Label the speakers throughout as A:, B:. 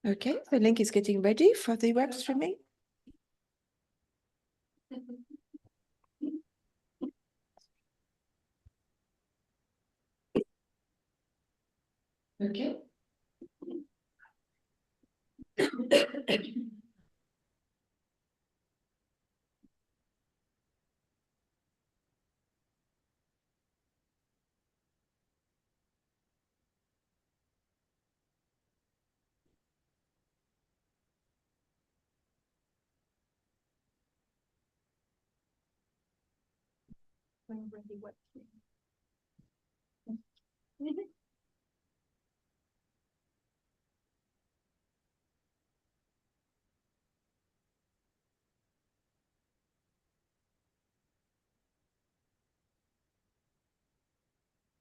A: Okay, the link is getting ready for the web streaming. Okay.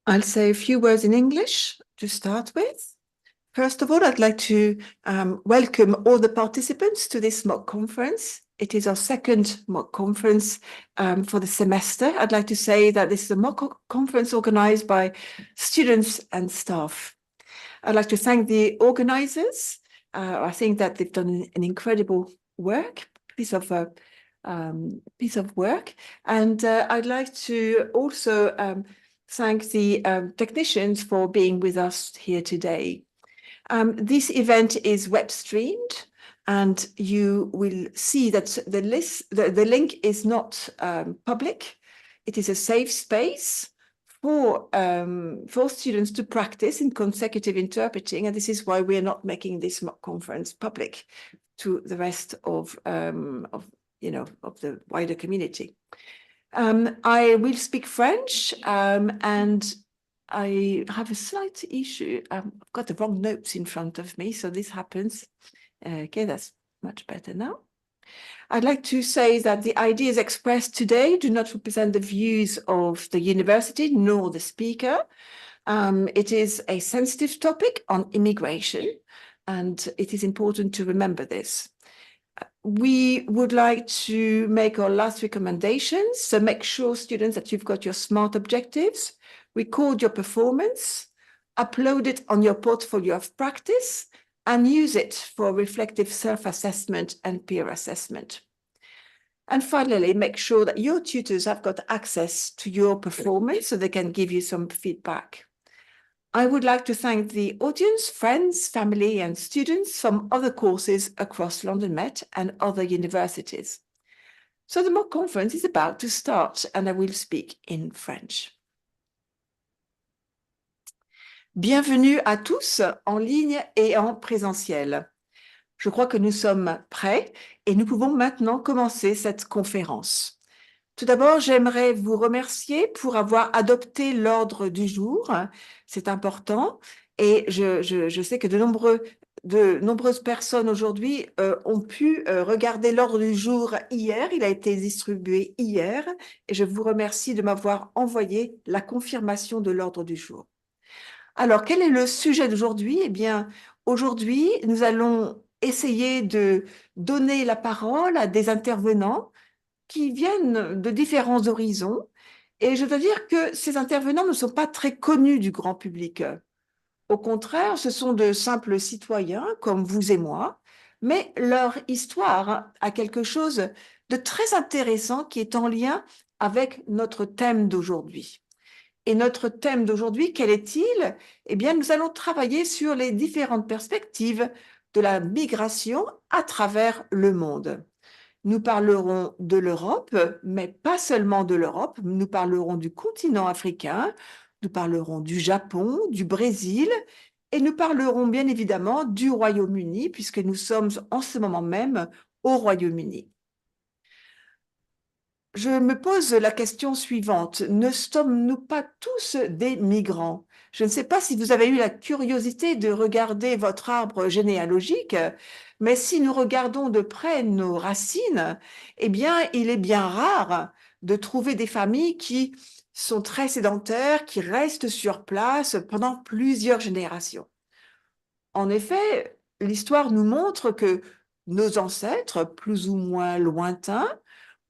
A: I'll say a few words in English to start with. First of all, I'd like to welcome all the participants to this mock conference. It is our second mock conference for the semester. I'd like to say that this is a mock conference organized by students and staff. I'd like to thank the organizers. I think that they've done an incredible piece of work. And I'd like to also thank the technicians for being with us here today. This event is web streamed, and you will see that the link is not public. It is a safe space for students to practice in consecutive interpreting, and this is why we are not making this mock conference public to the rest of the wider community. I will speak French, and I have a slight issue. I've got the wrong notes in front of me, so this happens. Okay, that's much better now. I'd like to say that the ideas expressed today do not represent the views of the university nor the speaker. It is a sensitive topic on immigration, and it is important to remember this. We would like to make our last recommendations, so make sure, students, that you've got your SMART objectives, record your performance, upload it on your portfolio of practice, and use it for reflective self-assessment and peer assessment. And finally, make sure that your tutors have got access to your performance so they can give you some feedback. I would like to thank the audience, friends, family, and students from other courses across London Met and other universities. So the mock conference is about to start, and I will speak in French. Bienvenue à tous en ligne et en présentiel. Je crois que nous sommes prêts et nous pouvons maintenant commencer cette conférence. Tout d'abord, j'aimerais vous remercier pour avoir adopté l'ordre du jour. C'est important et je sais que de nombreuses personnes aujourd'hui ont pu regarder l'ordre du jour hier. Il a été distribué hier et je vous remercie de m'avoir envoyé la confirmation de l'ordre du jour. Alors, quel est le sujet d'aujourd'hui? Eh bien, aujourd'hui, nous allons essayer de donner la parole à des intervenants qui viennent de différents horizons. Et je dois dire que ces intervenants ne sont pas très connus du grand public. Au contraire, ce sont de simples citoyens comme vous et moi, mais leur histoire a quelque chose de très intéressant qui est en lien avec notre thème d'aujourd'hui. Et notre thème d'aujourd'hui, quel est-il? Eh bien, nous allons travailler sur les différentes perspectives de la migration à travers le monde. Nous parlerons de l'Europe, mais pas seulement de l'Europe. Nous parlerons du continent africain, nous parlerons du Japon, du Brésil, et nous parlerons bien évidemment du Royaume-Uni, puisque nous sommes en ce moment même au Royaume-Uni. Je me pose la question suivante. Ne sommes-nous pas tous des migrants? Je ne sais pas si vous avez eu la curiosité de regarder votre arbre généalogique, mais si nous regardons de près nos racines, eh bien, il est bien rare de trouver des familles qui sont très sédentaires, qui restent sur place pendant plusieurs générations. En effet, l'histoire nous montre que nos ancêtres, plus ou moins lointains,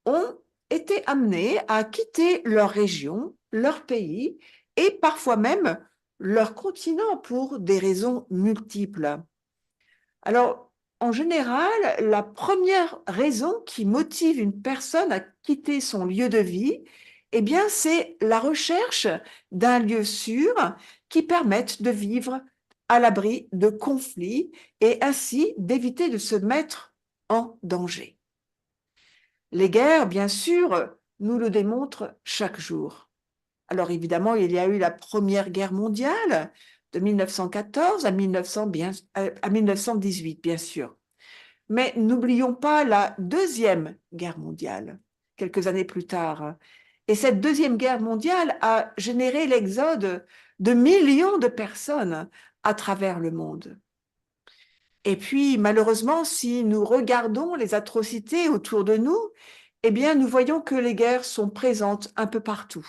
A: ont été amenés à quitter leur région, leur pays et parfois même leur continent pour des raisons multiples. Alors, en général, la première raison qui motive une personne à quitter son lieu de vie, eh bien, c'est la recherche d'un lieu sûr qui permette de vivre à l'abri de conflits et ainsi d'éviter de se mettre en danger. Les guerres, bien sûr, nous le démontrent chaque jour. Alors évidemment, il y a eu la Première Guerre mondiale de 1914 à 1918, bien sûr. Mais n'oublions pas la Deuxième Guerre mondiale, quelques années plus tard. Et cette Deuxième Guerre mondiale a généré l'exode de millions de personnes à travers le monde. Et puis, malheureusement, si nous regardons les atrocités autour de nous, eh bien, nous voyons que les guerres sont présentes un peu partout.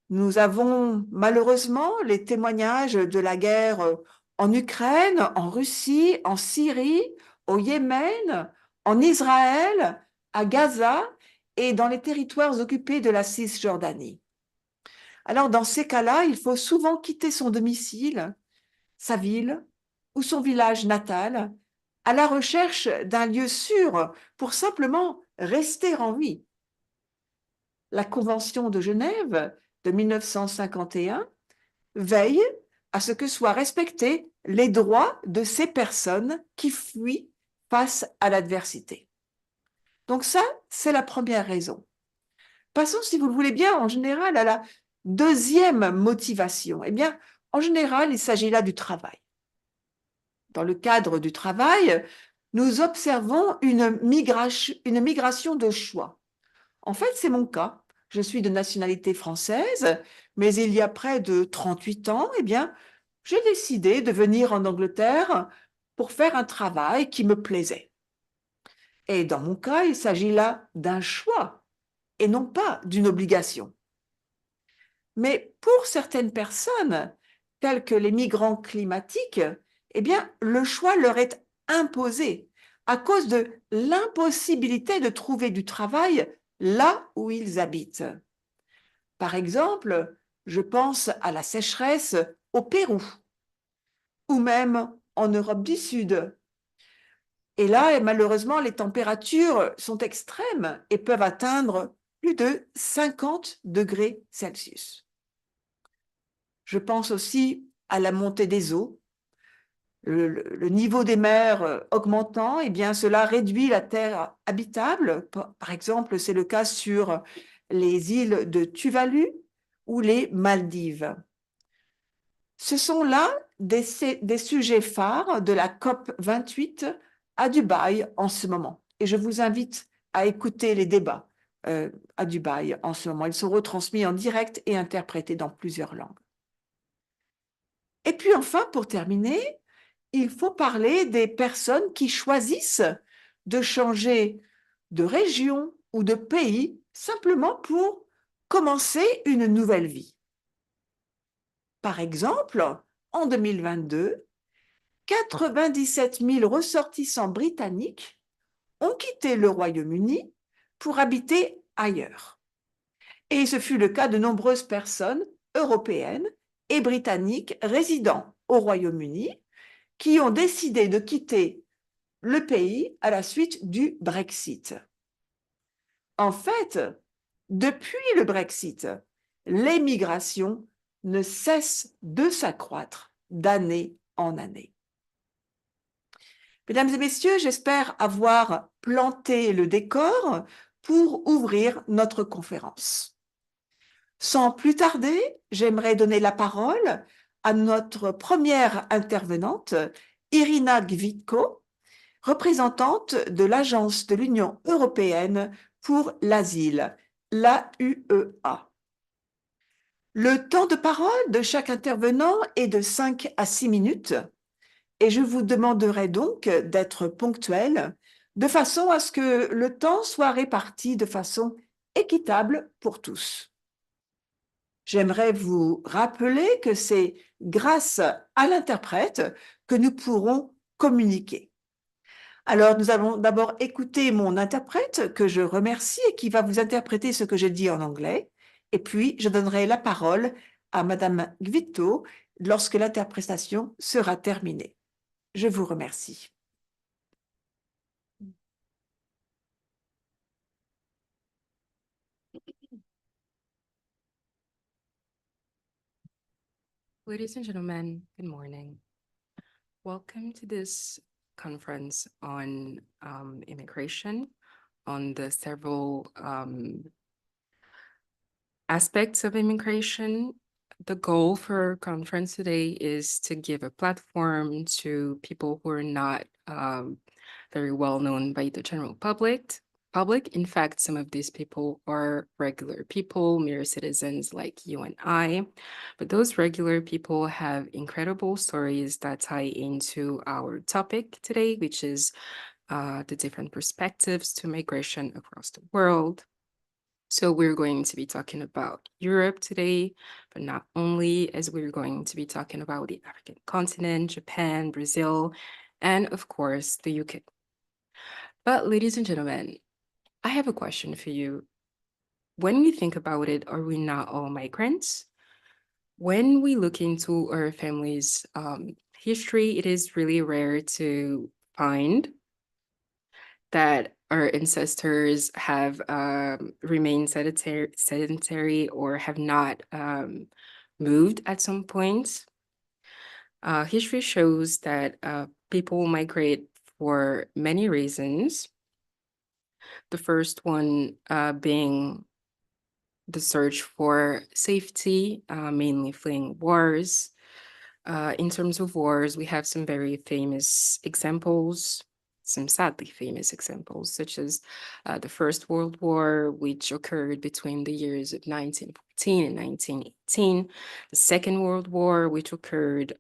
A: Nous avons malheureusement les témoignages de la guerre en Ukraine, en Russie, en Syrie, au Yémen, en Israël, à Gaza et dans les territoires occupés de la Cisjordanie. Alors, dans ces cas-là, il faut souvent quitter son domicile, sa ville ou son village natal à la recherche d'un lieu sûr pour simplement rester en vie. La Convention de Genève de 1951 veille à ce que soient respectés les droits de ces personnes qui fuient face à l'adversité. Donc ça, c'est la première raison. Passons, si vous le voulez bien, en général, à la deuxième motivation. Eh bien, en général, il s'agit là du travail. Dans le cadre du travail, nous observons une migration de choix. En fait, c'est mon cas. Je suis de nationalité française, mais il y a près de 38 ans, eh bien, j'ai décidé de venir en Angleterre pour faire un travail qui me plaisait. Et dans mon cas, il s'agit là d'un choix et non pas d'une obligation. Mais pour certaines personnes, telles que les migrants climatiques, eh bien, le choix leur est imposé à cause de l'impossibilité de trouver du travail là où ils habitent. Par exemple, je pense à la sécheresse au Pérou ou même en Europe du Sud. Et là, malheureusement, les températures sont extrêmes et peuvent atteindre plus de 50 degrés Celsius. Je pense aussi à la montée des eaux. Le niveau des mers augmentant, eh bien, cela réduit la terre habitable. Par exemple, c'est le cas sur les îles de Tuvalu ou les Maldives. Ce sont là des sujets phares de la COP 28 à Dubaï en ce moment. Et je vous invite à écouter les débats à Dubaï en ce moment. Ils sont retransmis en direct et interprétés dans plusieurs langues. Et puis enfin, pour terminer, il faut parler des personnes qui choisissent de changer de région ou de pays simplement pour commencer une nouvelle vie. Par exemple, en 2022, 97 000 ressortissants britanniques ont quitté le Royaume-Uni pour habiter ailleurs. Et ce fut le cas de nombreuses personnes européennes et britanniques résidant au Royaume-Uni qui ont décidé de quitter le pays à la suite du Brexit. En fait, depuis le Brexit, les migrations ne cessent de s'accroître d'année en année. Mesdames et messieurs, j'espère avoir planté le décor pour ouvrir notre conférence. Sans plus tarder, j'aimerais donner la parole à notre première intervenante, Irina Gvitko, représentante de l'Agence de l'Union européenne pour l'asile, l'AUEA. Le temps de parole de chaque intervenant est de 5 à 6 minutes et je vous demanderai donc d'être ponctuel de façon à ce que le temps soit réparti de façon équitable pour tous. J'aimerais vous rappeler que c'est grâce à l'interprète que nous pourrons communiquer. Alors, nous allons d'abord écouter mon interprète, que je remercie et qui va vous interpréter ce que je dis en anglais. Et puis, je donnerai la parole à Madame Gvitto lorsque l'interprétation sera terminée. Je vous remercie.
B: Ladies and gentlemen, good morning. Welcome to this conference on immigration, on the several aspects of immigration. The goal for our conference today is to give a platform to people who are not very well known by the general public. In fact, some of these people are regular people, mere citizens like you and I. But those regular people have incredible stories that tie into our topic today, which is the different perspectives to migration across the world. So we're going to be talking about Europe today, but not only, as we're going to be talking about the African continent, Japan, Brazil, and of course, the UK. But ladies and gentlemen, I have a question for you. When we think about it, are we not all migrants? When we look into our family's history, it is really rare to find that our ancestors have remained sedentary or have not moved at some point. History shows that people migrate for many reasons. The first one being the search for safety, mainly fleeing wars. In terms of wars, we have some very famous examples, some sadly famous examples, such as the First World War, which occurred between the years of 1914 and 1918, the Second World War, which occurred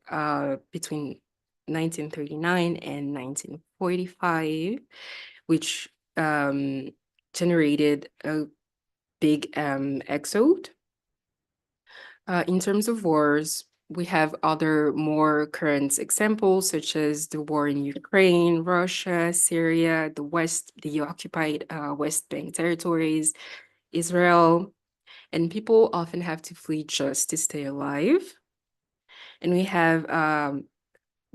B: between 1939 and 1945, which generated a big exode. In terms of wars, we have other more current examples, such as the war in Ukraine, Russia, Syria, the occupied West Bank territories, Israel, and people often have to flee just to stay alive. And we have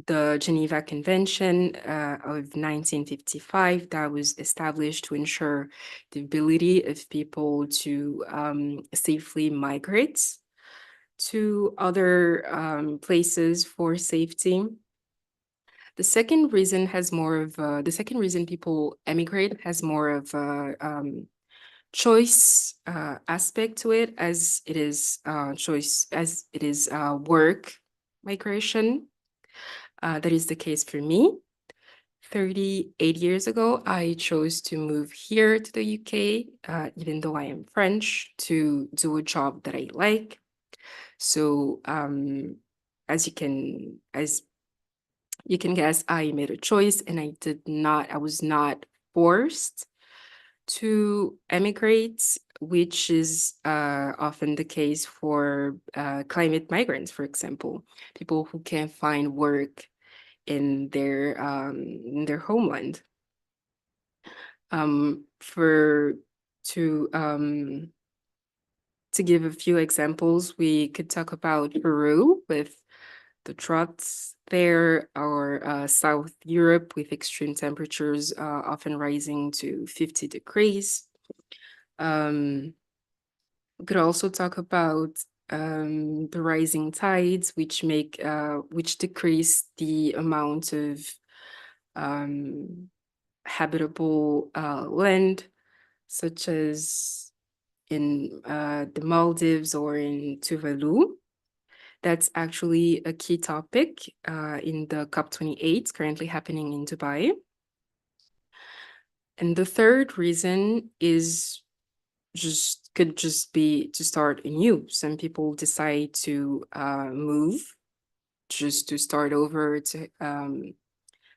B: the Geneva Convention of 1955 that was established to ensure the ability of people to safely migrate to other places for safety. The second reason people emigrate has more of a choice aspect to it, as it is work migration. That is the case for me. 38 years ago, I chose to move here to the UK, even though I am French, to do a job that I like. So as you can guess, I made a choice, and I was not forced to emigrate, which is often the case for climate migrants, for example, people who can't find work in their homeland. For to give a few examples, we could talk about Peru with the droughts there, or South Europe with extreme temperatures often rising to 50 degrees. We could also talk about the rising tides, which decrease the amount of habitable land, such as in the Maldives or in Tuvalu. That's actually a key topic in the COP28 currently happening in Dubai. And the third reason could just be to start anew. Some people decide to move just to start over, to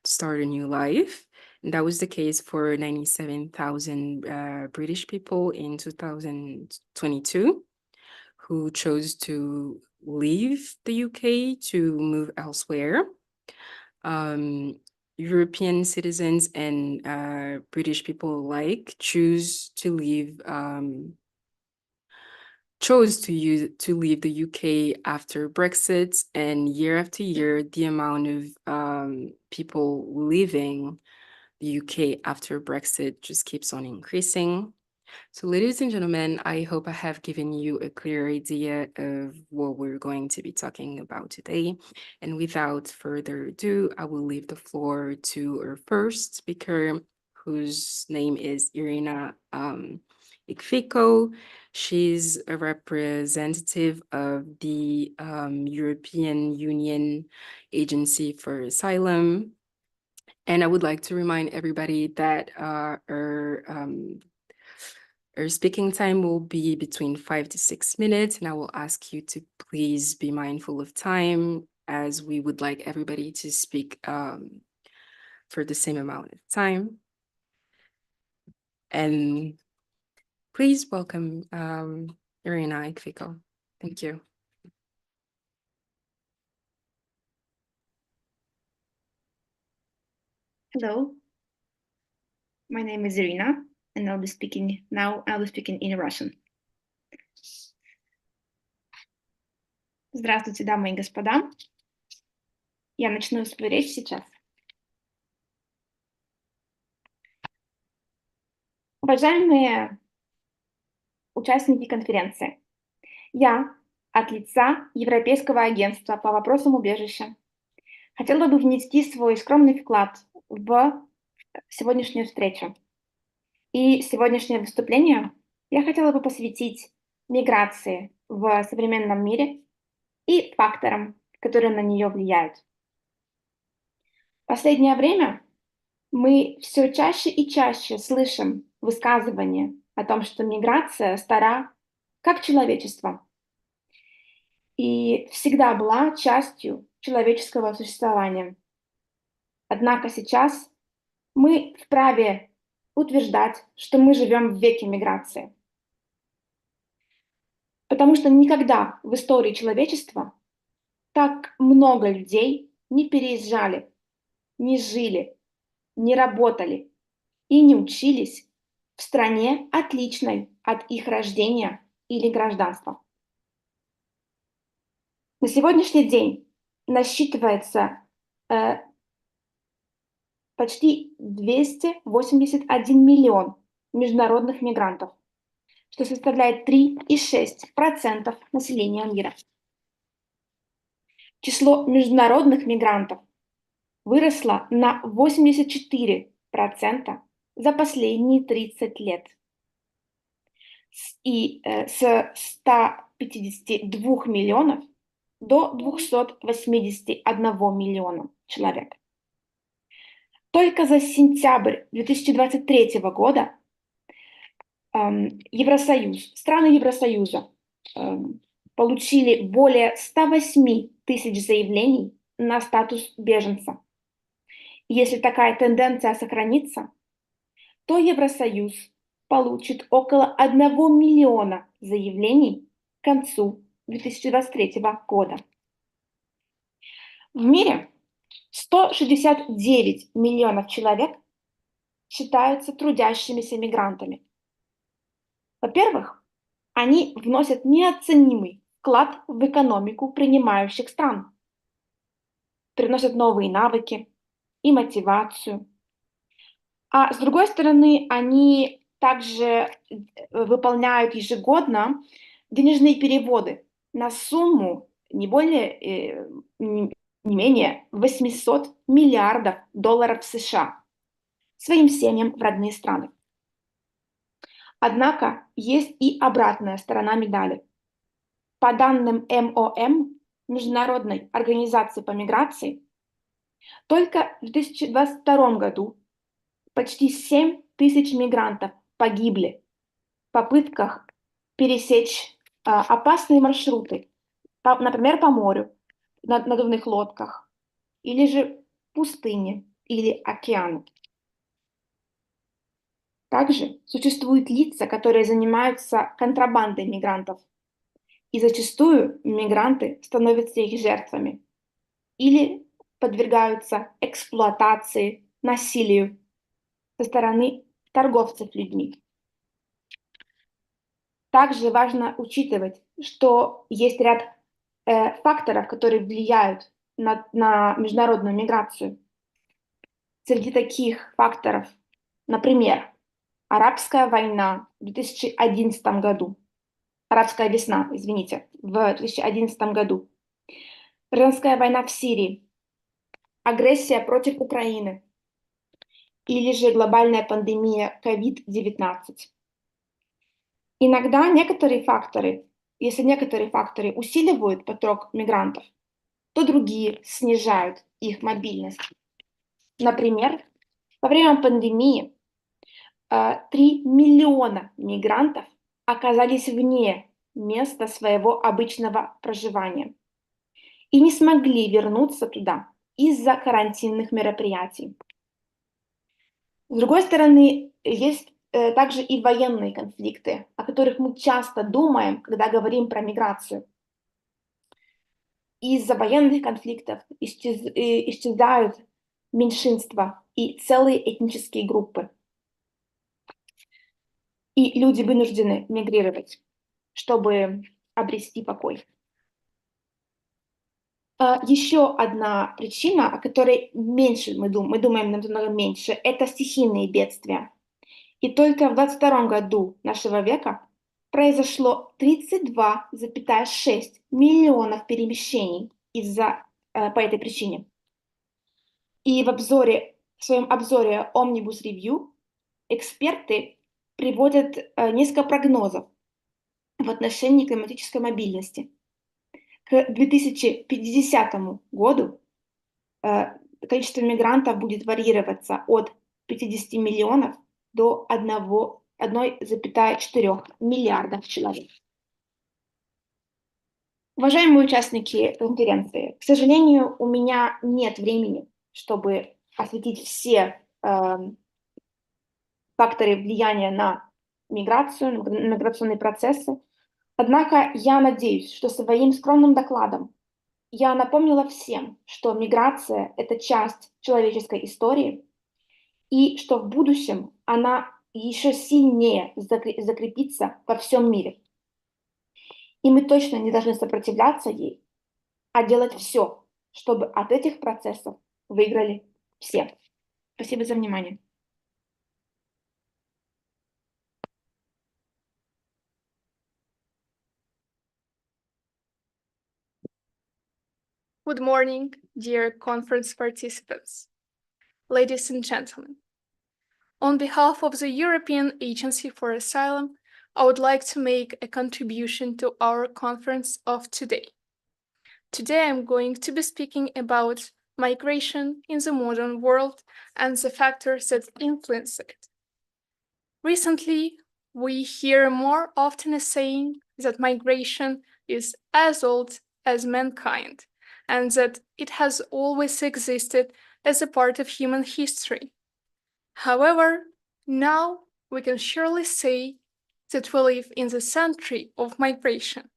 B: start a new life. And that was the case for 97,000 British people in 2022 who chose to leave the UK to move elsewhere. European citizens and British people alike chose chose to leave the UK after Brexit, and year after year, the amount of people leaving the UK after Brexit just keeps on increasing. So, ladies and gentlemen, I hope I have given you a clear idea of what we're going to be talking about today. And without further ado, I will leave the floor to our first speaker, whose name is Irina Ikfiko. She's a representative of the European Union Agency for Asylum. And I would like to remind everybody that our speaking time will be between 5 to 6 minutes, and I will ask you to please be mindful of time, as we would like everybody to speak for the same amount of time. And please welcome Irina Ikfiko. Thank you.
C: Hello, my name is Irina, and I'll be speaking in Russian. Здравствуйте, дамы и господа. Я начну свою речь сейчас. Уважаемые участники конференции, я от лица Европейского агентства по вопросам убежища хотела бы внести свой скромный вклад в сегодняшнюю встречу. И сегодняшнее выступление я хотела бы посвятить миграции в современном мире и факторам, которые на нее влияют. В последнее время мы все чаще и чаще слышим высказывания о том, что миграция стара как человечество и всегда была частью человеческого существования. Однако сейчас мы вправе утверждать, что мы живем в веке миграции. Потому что никогда в истории человечества так много людей не переезжали, не жили, не работали и не учились в стране, отличной от их рождения или гражданства. На сегодняшний день насчитывается почти 281 миллион международных мигрантов, что составляет 3,6% населения мира. Число международных мигрантов выросло на 84% за последние 30 лет. И с 152 миллионов до 281 миллиона человек. Только за сентябрь 2023 года страны Евросоюза получили более 108 тысяч заявлений на статус беженца. И если такая тенденция сохранится, то Евросоюз получит около 1 миллиона заявлений к концу 2023 года. В мире 169 миллионов человек считаются трудящимися мигрантами. Во-первых, они вносят неоценимый вклад в экономику принимающих стран, приносят новые навыки и мотивацию. А с другой стороны, они также выполняют ежегодно денежные переводы на сумму не менее 800 миллиардов долларов США своим семьям в родные страны. Однако есть и обратная сторона медали. По данным МОМ, Международной организации по миграции, только в 2022 году почти 7 тысяч мигрантов погибли в попытках пересечь опасные маршруты, например, по морю, на надувных лодках, или же пустыне или океану. Также существуют лица, которые занимаются контрабандой мигрантов, и зачастую мигранты становятся их жертвами или подвергаются эксплуатации, насилию со стороны торговцев людьми. Также важно учитывать, что есть ряд факторов, которые влияют на международную миграцию. Среди таких факторов, например, арабская война в 2011 году, арабская весна, извините, в 2011 году, гражданская война в Сирии, агрессия против Украины или же глобальная пандемия COVID-19. Иногда если некоторые факторы усиливают поток мигрантов, то другие снижают их мобильность. Например, во время пандемии 3 миллиона мигрантов оказались вне места своего обычного проживания и не смогли вернуться туда из-за карантинных мероприятий. С другой стороны, есть также и военные конфликты, о которых мы часто думаем, когда говорим про миграцию. Из-за военных конфликтов исчезают меньшинства и целые этнические группы. И люди вынуждены мигрировать, чтобы обрести покой. Еще одна причина, о которой меньше мы думаем намного меньше, это стихийные бедствия. И только в 22 году нашего века произошло 32,6 миллионов перемещений по этой причине. И в своем обзоре Omnibus Review эксперты приводят несколько прогнозов в отношении климатической мобильности. К 2050 году количество мигрантов будет варьироваться от 50 миллионов до 1,4 миллиардов человек. Уважаемые участники конференции, к сожалению, у меня нет времени, чтобы осветить все факторы влияния на миграцию, на миграционные процессы. Однако я надеюсь, что своим скромным докладом я напомнила всем, что миграция – это часть человеческой истории, и что в будущем она еще сильнее закрепится во всем мире. И мы точно не должны сопротивляться ей, а делать все, чтобы от этих процессов выиграли все. Спасибо за внимание.
D: Good morning, dear conference participants. Ladies and gentlemen, on behalf of the European Agency for Asylum, I would like to make a contribution to our conference of today. Today I'm going to be speaking about migration in the modern world and the factors that influence it. Recently, we hear more often a saying that migration is as old as mankind, and that it has always existed as a part of human history. However, now we can surely say that we live in the century of migration,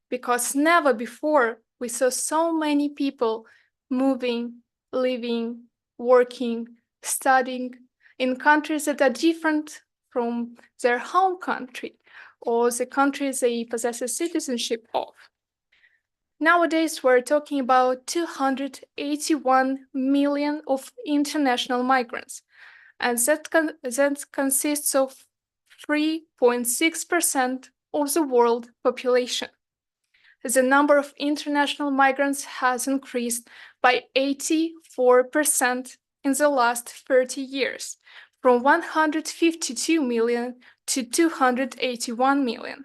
D: because never before we saw so many people moving, living, working, studying in countries that are different from their home country or the country they possess a citizenship of. Nowadays, we're talking about 281 million of international migrants, and that consists of 3.6% of the world population. The number of international migrants has increased by 84% in the last 30 years, from 152 million to 281 million.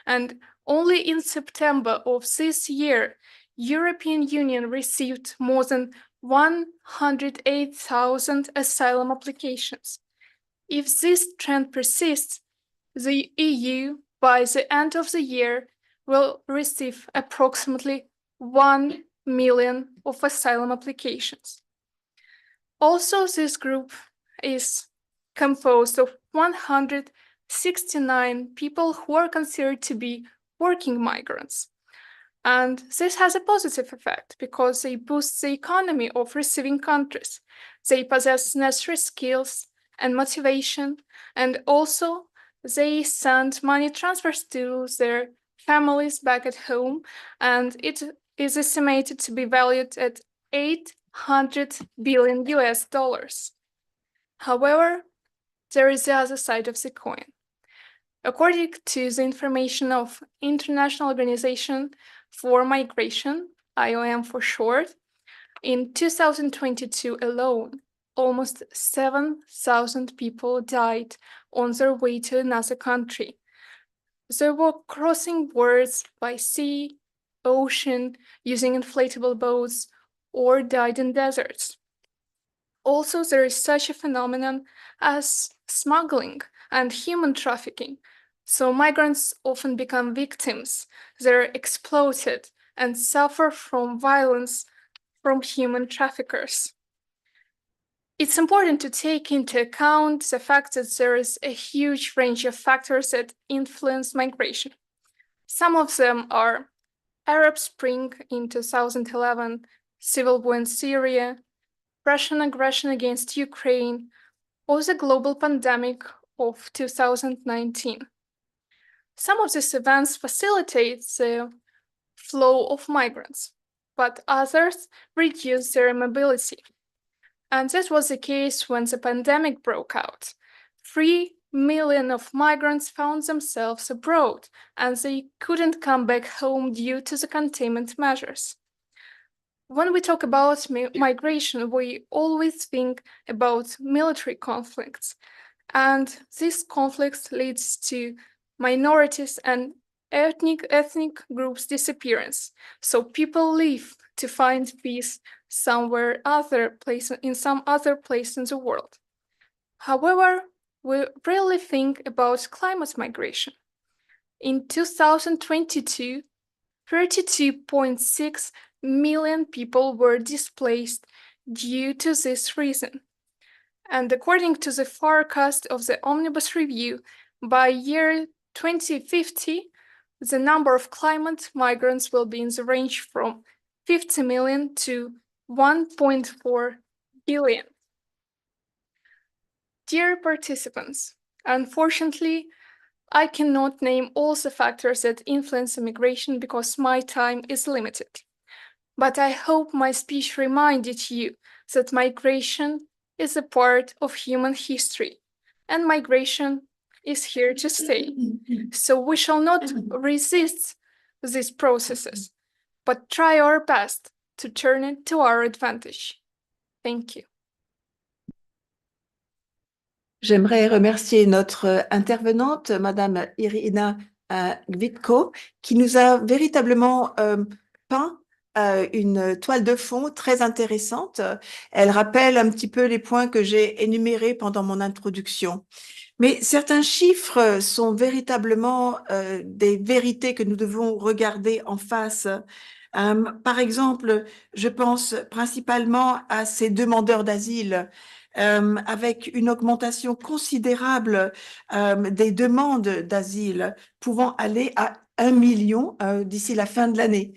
D: And only in September of this year, European Union received more than 108,000 asylum applications. If this trend persists, the EU, by the end of the year, will receive approximately 1 million of asylum applications. Also, this group is composed of 169 people who are considered to be working migrants. And this has a positive effect because they boost the economy of receiving countries. They possess necessary skills and motivation, and also they send money transfers to their families back at home, and it is estimated to be valued at 800 billion US dollars. However, there is the other side of the coin. According to the information of International Organization for Migration, IOM for short, in 2022 alone, almost 7,000 people died on their way to another country. They were crossing borders by sea, ocean, using inflatable boats, or died in deserts. Also, there is such a phenomenon as smuggling and human trafficking. So migrants often become victims, they're exploited and suffer from violence from human traffickers. It's important to take into account the fact that there is a huge range of factors that influence migration. Some of them are Arab Spring in 2011, civil war in Syria, Russian aggression against Ukraine, or the global pandemic of 2019. Some of these events facilitate the flow of migrants, but others reduce their mobility. And this was the case when the pandemic broke out. 3 million of migrants found themselves abroad, and they couldn't come back home due to the containment measures. When we talk about migration, we always think about military conflicts, and these conflicts leads to minorities and ethnic groups' disappearance. So people leave to find peace somewhere other place in some other place in the world. However, we rarely think about climate migration. In 2022, 32.6 million people were displaced due to this reason. And according to the forecast of the Omnibus Review, by year 2050, the number of climate migrants will be in the range from 50 million to 1.4 billion. Dear participants, unfortunately, I cannot name all the factors that influence immigration because my time is limited. But I hope my speech reminded you that migration is a part of human history, and migration is here to stay. So we shall not resist these processes, but try our best to turn it to our advantage. Thank you.
A: J'aimerais remercier notre intervenante, Madame Irina Gvitko, qui nous a véritablement peint une toile de fond très intéressante. Elle rappelle un petit peu les points que j'ai énumérés pendant mon introduction. Mais certains chiffres sont véritablement des vérités que nous devons regarder en face. Par exemple, je pense principalement à ces demandeurs d'asile, avec une augmentation considérable des demandes d'asile, pouvant aller à 1 million d'ici la fin de l'année.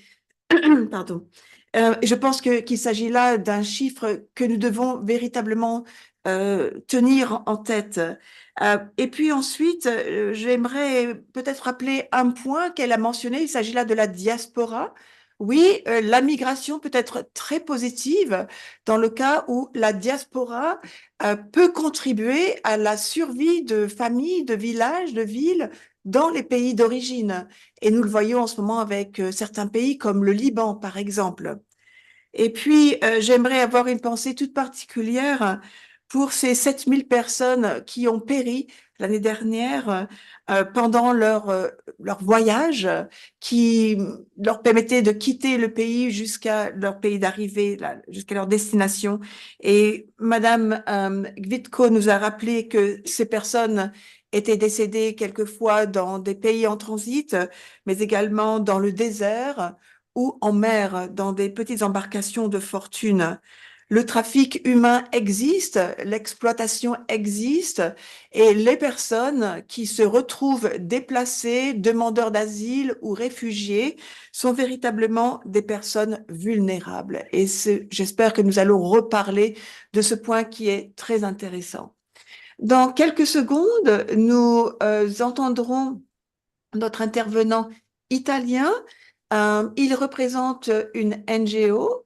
A: Pardon. Je pense qu'il s'agit là d'un chiffre que nous devons véritablement tenir en tête. Et puis ensuite, j'aimerais peut-être rappeler un point qu'elle a mentionné, il s'agit là de la diaspora. Oui, la migration peut être très positive dans le cas où la diaspora peut contribuer à la survie de familles, de villages, de villes dans les pays d'origine. Et nous le voyons en ce moment avec certains pays comme le Liban, par exemple. Et puis, j'aimerais avoir une pensée toute particulière pour ces 7000 personnes qui ont péri l'année dernière pendant leur voyage, qui leur permettait de quitter le pays jusqu'à leur pays d'arrivée, jusqu'à leur destination. Et Madame Gvitko nous a rappelé que ces personnes étaient décédées quelquefois dans des pays en transit, mais également dans le désert ou en mer, dans des petites embarcations de fortune. Le trafic humain existe, l'exploitation existe, et les personnes qui se retrouvent déplacées, demandeurs d'asile ou réfugiés sont véritablement des personnes vulnérables. Et j'espère que nous allons reparler de ce point qui est très intéressant. Dans quelques secondes, nous entendrons notre intervenant italien. Il représente une NGO,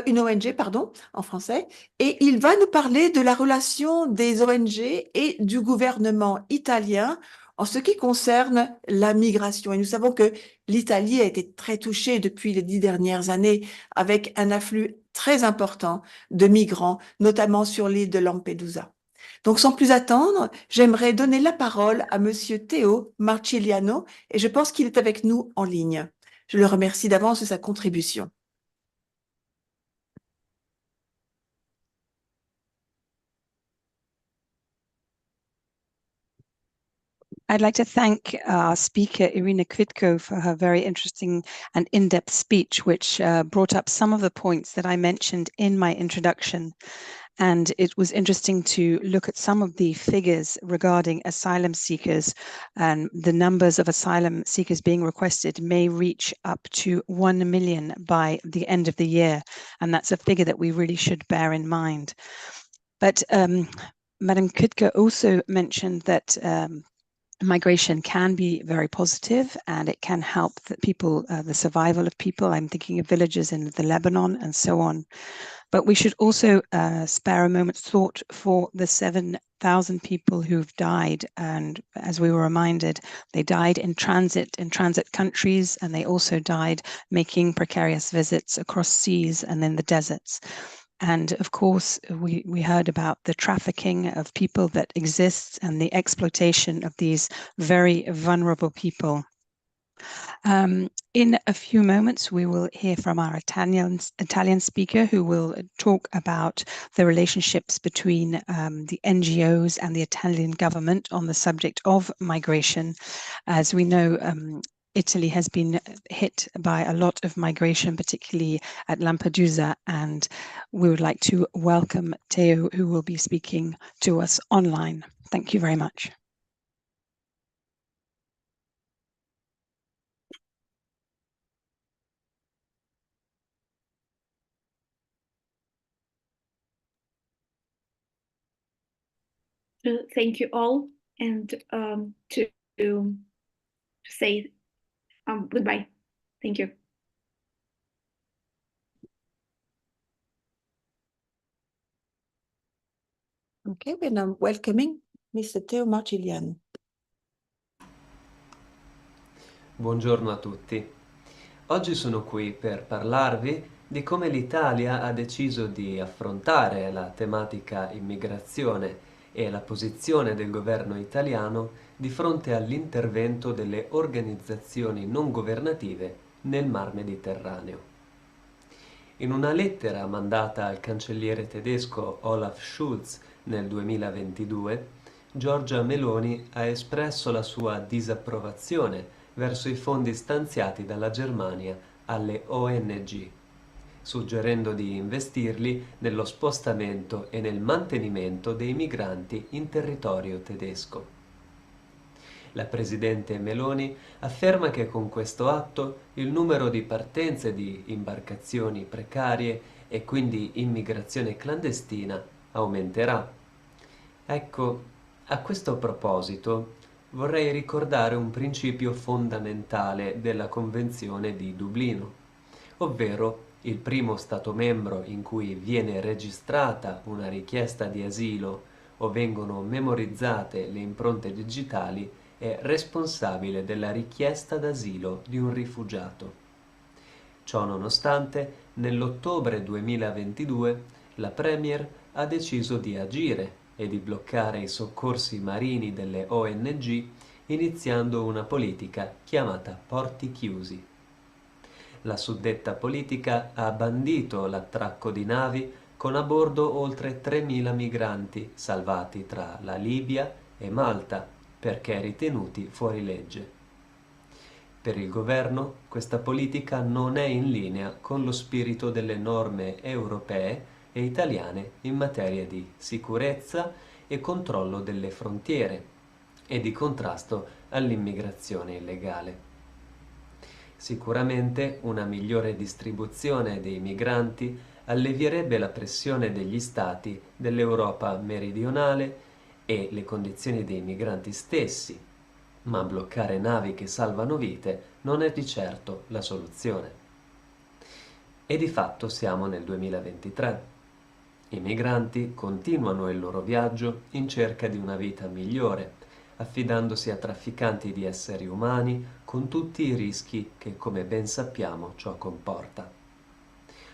A: une ONG, pardon, en français, et il va nous parler de la relation des ONG et du gouvernement italien en ce qui concerne la migration. Et nous savons que l'Italie a été très touchée depuis les 10 dernières années avec un afflux très important de migrants, notamment sur l'île de Lampedusa. Donc, sans plus attendre, j'aimerais donner la parole à Monsieur Théo Marciliano et je pense qu'il est avec nous en ligne. Je le remercie d'avance de sa contribution.
E: I'd like to thank our speaker, Irina Kvitko, for her very interesting and in-depth speech, which brought up some of the points that I mentioned in my introduction. And it was interesting to look at some of the figures regarding asylum seekers, and the numbers of asylum seekers being requested may reach up to 1 million by the end of the year. And that's a figure that we really should bear in mind. But Madam Kvitko also mentioned that migration can be very positive and it can help the people, the survival of people. I'm thinking of villages in the Lebanon and so on. But we should also spare a moment's thought for the 7,000 people who've died. And as we were reminded, they died in transit countries, and they also died making precarious visits across seas and in the deserts. And of course, we heard about the trafficking of people that exists and the exploitation of these very vulnerable people. In a few moments, we will hear from our Italian speaker who will talk about the relationships between the NGOs and the Italian government on the subject of migration. As we know, Italy has been hit by a lot of migration, particularly at Lampedusa, and we would like to welcome Teo, who will be speaking to us online. Thank you very much.
C: Thank you all, and to say goodbye. Thank you.
A: Okay, we're now welcoming Mr. Teo Marciliano.
F: Buongiorno a tutti. Oggi sono qui per parlarvi di come l'Italia ha deciso di affrontare la tematica immigrazione e la posizione del governo italiano di fronte all'intervento delle organizzazioni non governative nel Mar Mediterraneo. In una lettera mandata al cancelliere tedesco Olaf Scholz nel 2022, Giorgia Meloni ha espresso la sua disapprovazione verso i fondi stanziati dalla Germania alle ONG, suggerendo di investirli nello spostamento e nel mantenimento dei migranti in territorio tedesco. La presidente Meloni afferma che con questo atto il numero di partenze di imbarcazioni precarie e quindi immigrazione clandestina aumenterà. Ecco, a questo proposito vorrei ricordare un principio fondamentale della Convenzione di Dublino, ovvero il primo Stato membro in cui viene registrata una richiesta di asilo o vengono memorizzate le impronte digitali è responsabile della richiesta d'asilo di un rifugiato. Ciò nonostante, nell'ottobre 2022 la Premier ha deciso di agire e di bloccare i soccorsi marini delle ONG, iniziando una politica chiamata porti chiusi. La suddetta politica ha bandito l'attracco di navi con a bordo oltre 3.000 migranti salvati tra la Libia e Malta, perché ritenuti fuori legge. Per il governo questa politica non è in linea con lo spirito delle norme europee e italiane in materia di sicurezza e controllo delle frontiere e di contrasto all'immigrazione illegale. Sicuramente una migliore distribuzione dei migranti allevierebbe la pressione degli stati dell'Europa meridionale e le condizioni dei migranti stessi, ma bloccare navi che salvano vite non è di certo la soluzione. E di fatto siamo nel 2023. I migranti continuano il loro viaggio in cerca di una vita migliore, affidandosi a trafficanti di esseri umani con tutti i rischi che, come ben sappiamo, ciò comporta.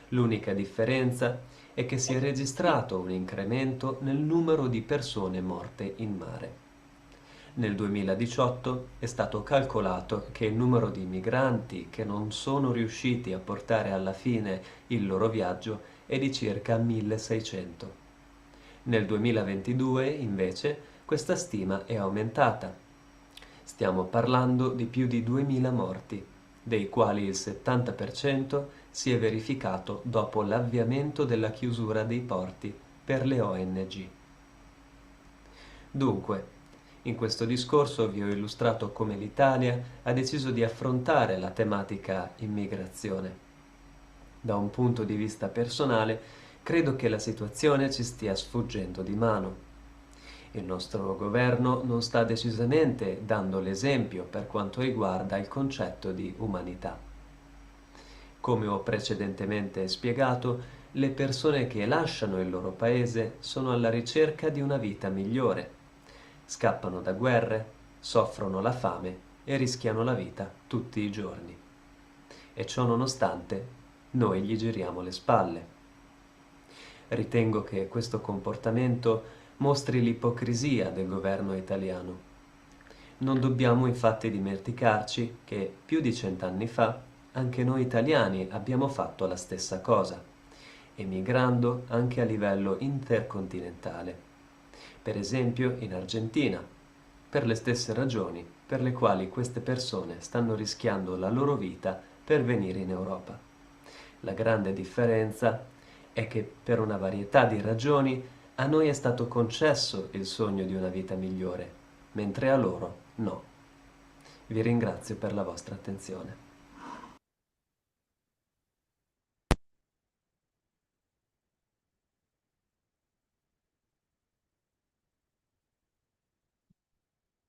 F: L'unica differenza è che si è registrato un incremento nel numero di persone morte in mare. Nel 2018 è stato calcolato che il numero di migranti che non sono riusciti a portare alla fine il loro viaggio è di circa 1600. Nel 2022, invece, questa stima è aumentata. Stiamo parlando di più di 2000 morti, dei quali il 70% si è verificato dopo l'avviamento della chiusura dei porti per le ONG. Dunque, in questo discorso vi ho illustrato come l'Italia ha deciso di affrontare la tematica immigrazione. Da un punto di vista personale, credo che la situazione ci stia sfuggendo di mano. Il nostro governo non sta decisamente dando l'esempio per quanto riguarda il concetto di umanità. Come ho precedentemente spiegato, le persone che lasciano il loro paese sono alla ricerca di una vita migliore. Scappano da guerre, soffrono la fame e rischiano la vita tutti i giorni. E ciò nonostante, noi gli giriamo le spalle. Ritengo che questo comportamento mostri l'ipocrisia del governo italiano. Non dobbiamo infatti dimenticarci che più di 100 anni fa anche noi italiani abbiamo fatto la stessa cosa, emigrando anche a livello intercontinentale. Per esempio in Argentina, per le stesse ragioni per le quali queste persone stanno rischiando la loro vita per venire in Europa. La grande differenza è che per una varietà di ragioni a noi è stato concesso il sogno di una vita migliore, mentre a loro no. Vi ringrazio per la vostra attenzione.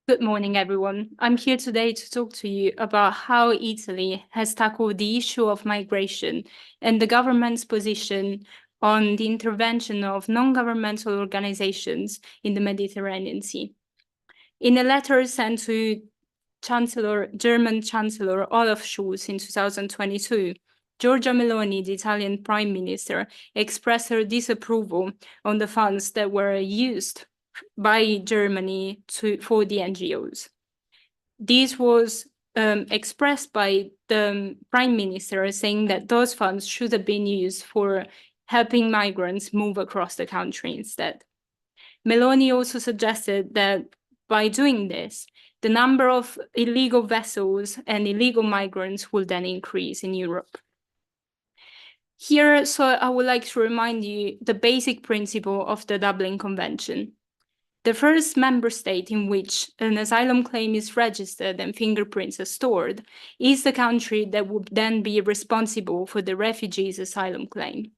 G: Good morning, everyone. I'm here today to talk to you about how Italy has tackled the issue of migration and the government's position on the intervention of non-governmental organizations in the Mediterranean Sea. In a letter sent to German Chancellor Olaf Scholz in 2022, Giorgia Meloni, the Italian Prime Minister, expressed her disapproval on the funds that were used by Germany for the NGOs. This was expressed by the Prime Minister, saying that those funds should have been used for helping migrants move across the country instead. Meloni also suggested that by doing this, the number of illegal vessels and illegal migrants will then increase in Europe. Here, so I would like to remind you the basic principle of the Dublin Convention. The first member state in which an asylum claim is registered and fingerprints are stored is the country that would then be responsible for the refugee's asylum claim.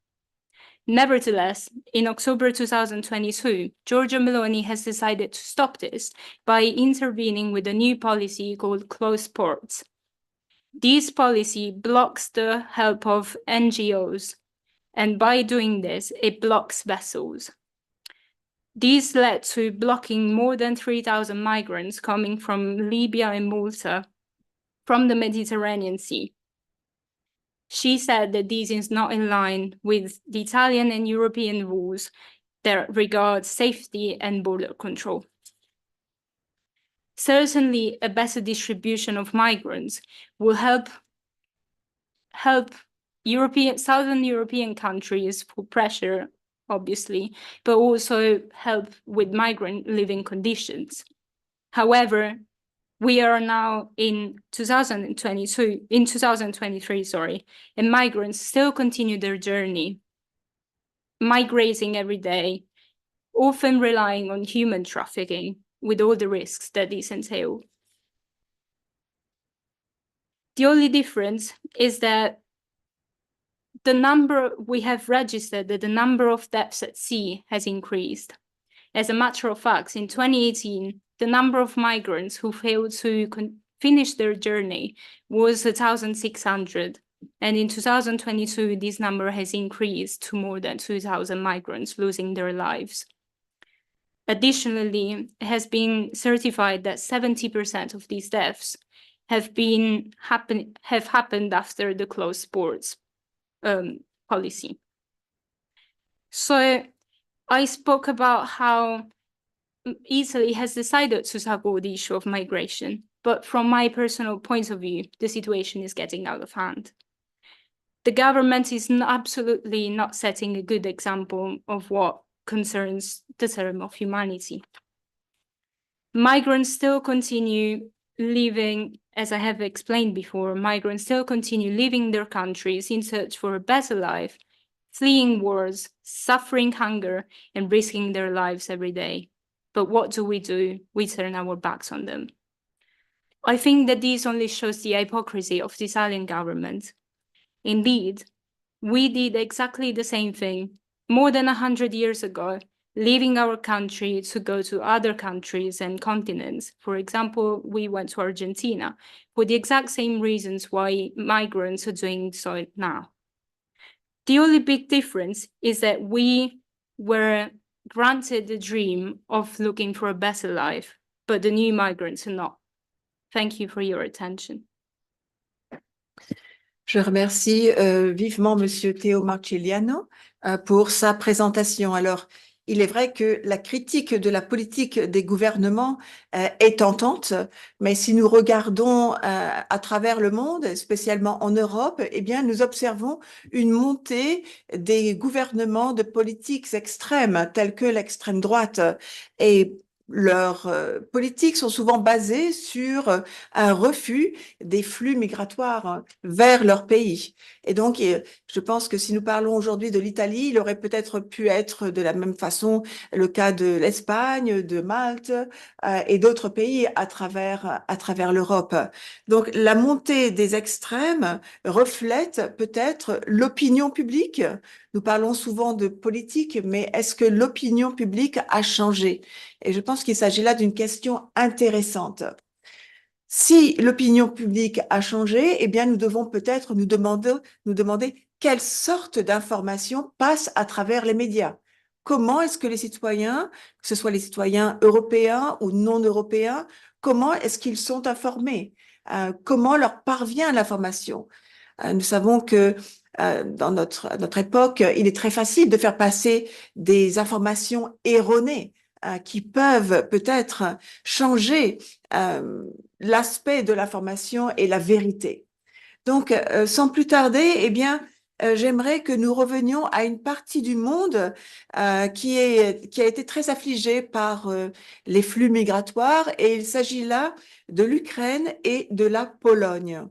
G: Nevertheless, in October 2022, Giorgia Meloni has decided to stop this by intervening with a new policy called closed ports. This policy blocks the help of NGOs, and by doing this, it blocks vessels. This led to blocking more than 3,000 migrants coming from Libya and Malta from the Mediterranean Sea. She said that this is not in line with the Italian and European rules that regard safety and border control. Certainly, a better distribution of migrants will help Southern European countries put pressure, obviously, but also help with migrant living conditions. However, we are now in 2023, and migrants still continue their journey, migrating every day, often relying on human trafficking with all the risks that this entails. The only difference is that the number we have registered, that the number of deaths at sea has increased. As a matter of fact, in 2018, the number of migrants who failed to finish their journey was 1,600. And in 2022, this number has increased to more than 2,000 migrants losing their lives. Additionally, it has been certified that 70% of these deaths have happened after the closed borders policy. So I spoke about how Italy has decided to tackle the issue of migration, but from my personal point of view, the situation is getting out of hand. The government is absolutely not setting a good example of what concerns the term of humanity. Migrants still continue living, as I have explained before, migrants still continue leaving their countries in search for a better life, fleeing wars, suffering hunger, and risking their lives every day. But what do? We turn our backs on them. I think that this only shows the hypocrisy of the Italian government. Indeed, we did exactly the same thing more than 100 years ago, leaving our country to go to other countries and continents. For example, we went to Argentina for the exact same reasons why migrants are doing so now. The only big difference is that we were granted the dream of looking for a better life, but the new migrants are not. Thank you for your attention.
A: Je remercie vivement Monsieur Théo Marcigliano pour sa présentation. Alors, il est vrai que la critique de la politique des gouvernements est tentante, mais si nous regardons à travers le monde, spécialement en Europe, eh bien, nous observons une montée des gouvernements de politiques extrêmes, telles que l'extrême droite. Et leurs politiques sont souvent basées sur un refus des flux migratoires vers leur pays. Et donc, je pense que si nous parlons aujourd'hui de l'Italie, il aurait peut-être pu être de la même façon le cas de l'Espagne, de Malte et d'autres pays à travers l'Europe. Donc, la montée des extrêmes reflète peut-être l'opinion publique. Nous parlons souvent de politique, mais est-ce que l'opinion publique a changé? Et je pense qu'il s'agit là d'une question intéressante. Si l'opinion publique a changé, eh bien, nous devons peut-être nous demander quelle sorte d'informations passent à travers les médias. Comment est-ce que les citoyens, que ce soit les citoyens européens ou non européens, comment est-ce qu'ils sont informés? Comment leur parvient l'information? Nous savons que dans notre époque, il est très facile de faire passer des informations erronées qui peuvent peut-être changer l'aspect de l'information et la vérité. Donc, sans plus tarder, eh bien, j'aimerais que nous revenions à une partie du monde qui a été très affligée par les flux migratoires, et il s'agit là de l'Ukraine et de la Pologne.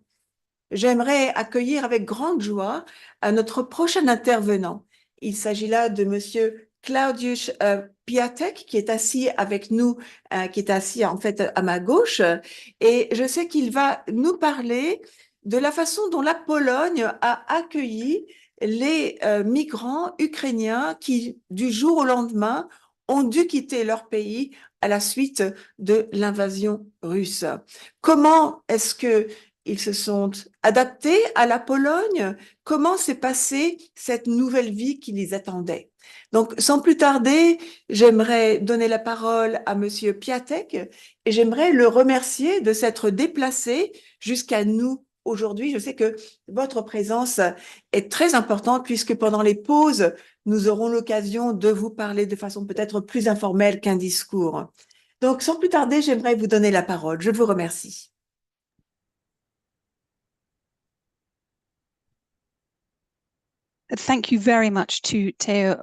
A: J'aimerais accueillir avec grande joie notre prochain intervenant. Il s'agit là de Monsieur Claudius Piatek, qui est assis avec nous, qui est assis en fait à ma gauche, et je sais qu'il va nous parler de la façon dont la Pologne a accueilli les migrants ukrainiens qui, du jour au lendemain, ont dû quitter leur pays à la suite de l'invasion russe. Comment est-ce que ils se sont adaptés à la Pologne? Comment s'est passée cette nouvelle vie qui les attendait? Donc, sans plus tarder, j'aimerais donner la parole à Monsieur Piatek et j'aimerais le remercier de s'être déplacé jusqu'à nous aujourd'hui. Je sais que votre présence est très importante puisque pendant les pauses, nous aurons l'occasion de vous parler de façon peut-être plus informelle qu'un discours. Donc, sans plus tarder, j'aimerais vous donner la parole. Je vous remercie.
E: Thank you very much to Teo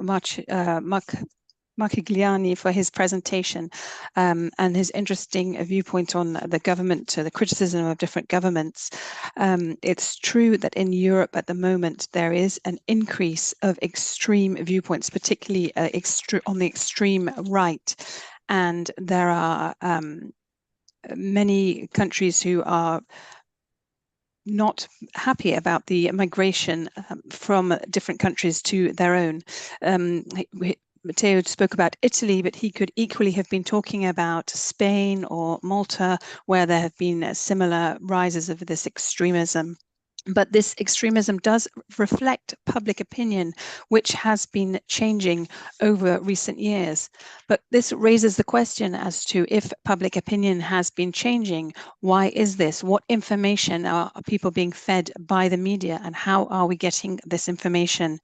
E: Marcigliani for his presentation and his interesting viewpoint on the government, the criticism of different governments. It's true that in Europe at the moment there is an increase of extreme viewpoints, particularly on the extreme right, and there are many countries who are not happy about the migration from different countries to their own. Matteo spoke about Italy, but he could equally have been talking about Spain or Malta, where there have been similar rises of this extremism. But this extremism does reflect public opinion, which has been changing over recent years. But this raises the question as to if public opinion has been changing, why is this? What information are people being fed by the media, and how are we getting this information?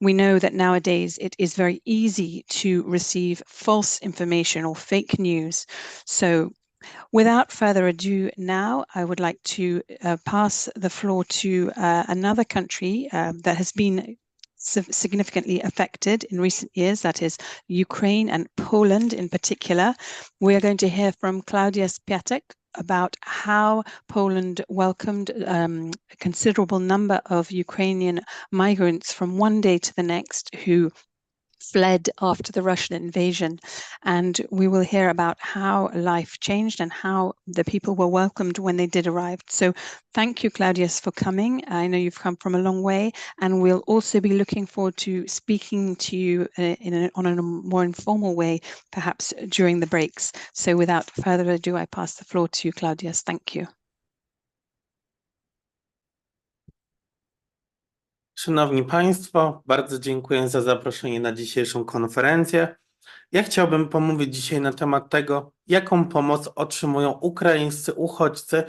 E: We know that nowadays it is very easy to receive false information or fake news. So without further ado, now I would like to pass the floor to another country that has been significantly affected in recent years, that is Ukraine and Poland in particular. We are going to hear from Klaudia Spiatek about how Poland welcomed a considerable number of Ukrainian migrants from one day to the next who fled after the Russian invasion. And we will hear about how life changed and how the people were welcomed when they did arrive. So thank you, Claudius, for coming. I know you've come from a long way, and we'll also be looking forward to speaking to you on a more informal way, perhaps during the breaks. So without further ado, I pass the floor to Claudius. Thank you.
H: Szanowni Państwo, bardzo dziękuję za zaproszenie na dzisiejszą konferencję. Ja chciałbym pomówić dzisiaj na temat tego, jaką pomoc otrzymują ukraińscy uchodźcy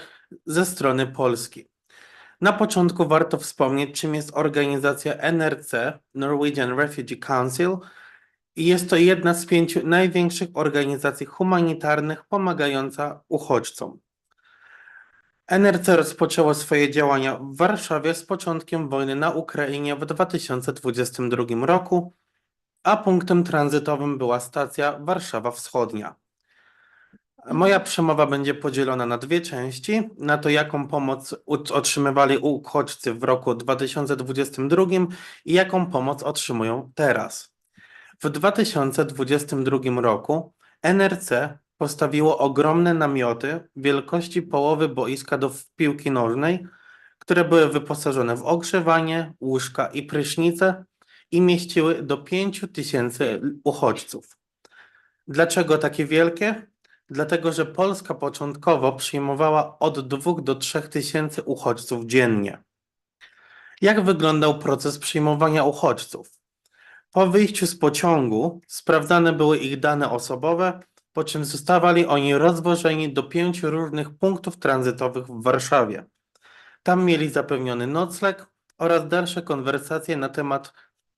H: ze strony Polski. Na początku warto wspomnieć, czym jest organizacja NRC, Norwegian Refugee Council, i jest to jedna z 5 największych organizacji humanitarnych pomagająca uchodźcom. NRC rozpoczęło swoje działania w Warszawie z początkiem wojny na Ukrainie w 2022 roku, a punktem tranzytowym była stacja Warszawa Wschodnia. Moja przemowa będzie podzielona na 2 części, na to jaką pomoc otrzymywali uchodźcy w roku 2022 i jaką pomoc otrzymują teraz. W 2022 roku NRC postawiło ogromne namioty wielkości połowy boiska do piłki nożnej, które były wyposażone w ogrzewanie, łóżka i prysznice i mieściły do 5000 uchodźców. Dlaczego takie wielkie? Dlatego, że Polska początkowo przyjmowała od 2 do 3 tysięcy uchodźców dziennie. Jak wyglądał proces przyjmowania uchodźców? Po wyjściu z pociągu sprawdzane były ich dane osobowe, po czym zostawali oni rozwożeni do 5 różnych punktów tranzytowych w Warszawie. Tam mieli zapewniony nocleg oraz dalsze konwersacje na temat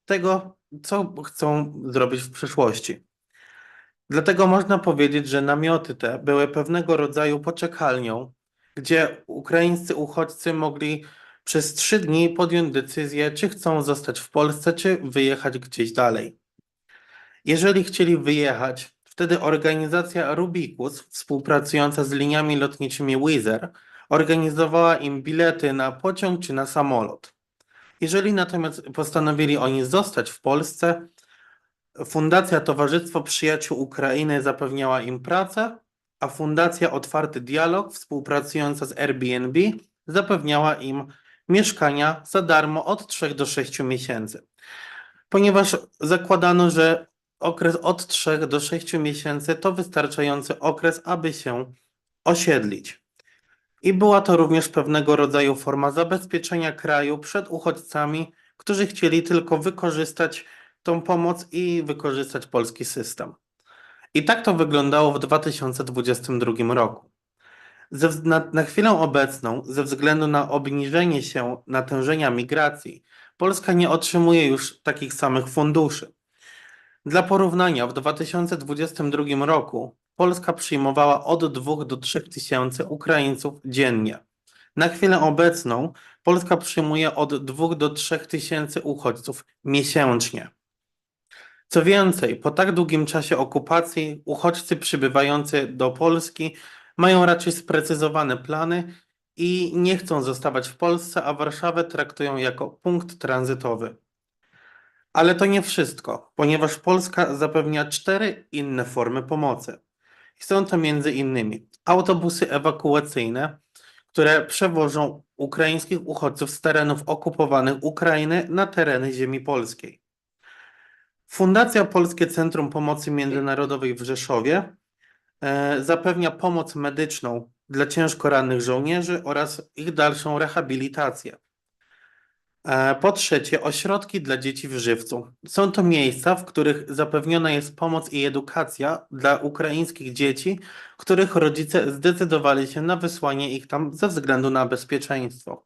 H: tego, co chcą zrobić w przyszłości. Dlatego można powiedzieć, że namioty te były pewnego rodzaju poczekalnią, gdzie ukraińscy uchodźcy mogli przez 3 dni podjąć decyzję, czy chcą zostać w Polsce, czy wyjechać gdzieś dalej. Jeżeli chcieli wyjechać, wtedy organizacja Rubicus, współpracująca z liniami lotniczymi Wizz Air, organizowała im bilety na pociąg czy na samolot. Jeżeli natomiast postanowili oni zostać w Polsce, Fundacja Towarzystwo Przyjaciół Ukrainy zapewniała im pracę, a Fundacja Otwarty Dialog, współpracująca z Airbnb, zapewniała im mieszkania za darmo od 3 do 6 miesięcy. Ponieważ zakładano, że okres od 3 do 6 miesięcy to wystarczający okres, aby się osiedlić. I była to również pewnego rodzaju forma zabezpieczenia kraju przed uchodźcami, którzy chcieli tylko wykorzystać tą pomoc i wykorzystać polski system. I tak to wyglądało w 2022 roku. Na chwilę obecną, ze względu na obniżenie się natężenia migracji, Polska nie otrzymuje już takich samych funduszy. Dla porównania, w 2022 roku Polska przyjmowała od 2 do 3 tysięcy Ukraińców dziennie. Na chwilę obecną Polska przyjmuje od 2 do 3 tysięcy uchodźców miesięcznie. Co więcej, po tak długim czasie okupacji uchodźcy przybywający do Polski mają raczej sprecyzowane plany i nie chcą zostawać w Polsce, a Warszawę traktują jako punkt tranzytowy. Ale to nie wszystko, ponieważ Polska zapewnia 4 inne formy pomocy. Są to m.in. autobusy ewakuacyjne, które przewożą ukraińskich uchodźców z terenów okupowanych Ukrainy na tereny ziemi polskiej. Fundacja Polskie Centrum Pomocy Międzynarodowej w Rzeszowie zapewnia pomoc medyczną dla ciężko rannych żołnierzy oraz ich dalszą rehabilitację. Po trzecie, ośrodki dla dzieci w Żywcu. Są to miejsca, w których zapewniona jest pomoc i edukacja dla ukraińskich dzieci, których rodzice zdecydowali się na wysłanie ich tam ze względu na bezpieczeństwo.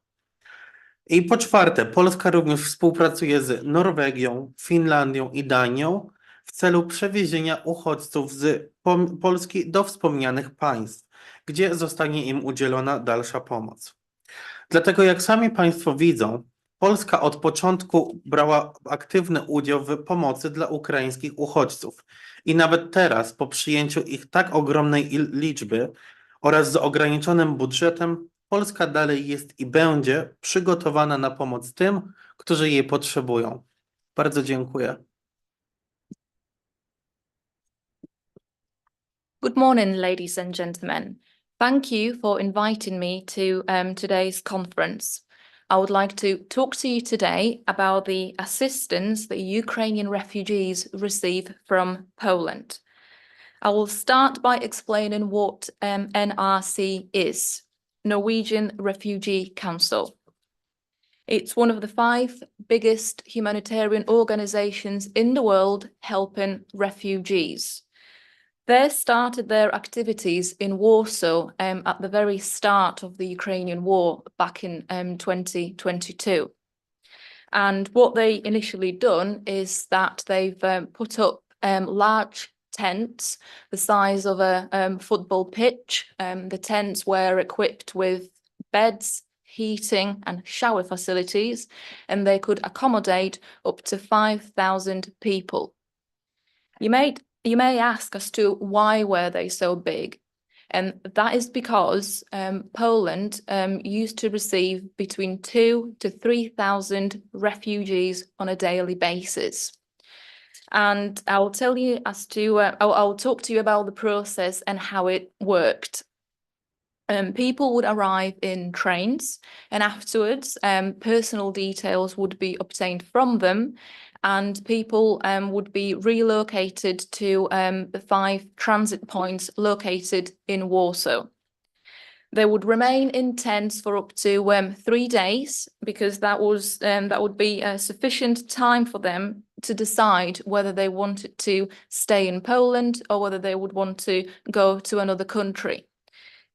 H: I po czwarte, Polska również współpracuje z Norwegią, Finlandią i Danią w celu przewiezienia uchodźców z Polski do wspomnianych państw, gdzie zostanie im udzielona dalsza pomoc. Dlatego, jak sami Państwo widzą, Polska od początku brała aktywny udział w pomocy dla ukraińskich uchodźców. I nawet teraz, po przyjęciu ich tak ogromnej liczby oraz z ograniczonym budżetem, Polska dalej jest i będzie przygotowana na pomoc tym, którzy jej potrzebują. Bardzo dziękuję.
I: Good morning, ladies and gentlemen. Thank you for inviting me to today's conference. I would like to talk to you today about the assistance that Ukrainian refugees receive from Poland. I will start by explaining what NRC is, Norwegian Refugee Council. It's one of the 5 biggest humanitarian organizations in the world helping refugees. They started their activities in Warsaw at the very start of the Ukrainian war back in 2022. And what they initially done is that they've put up large tents the size of a football pitch. The tents were equipped with beds, heating and shower facilities, and they could accommodate up to 5,000 people. You may ask as to why were they so big? And that is because Poland used to receive between 2,000 to 3,000 refugees on a daily basis. And I'll tell you as to, I'll talk to you about the process and how it worked. People would arrive in trains, and afterwards personal details would be obtained from them, and people would be relocated to the 5 transit points located in Warsaw. They would remain in tents for up to 3 days, because that would be sufficient time for them to decide whether they wanted to stay in Poland or whether they would want to go to another country.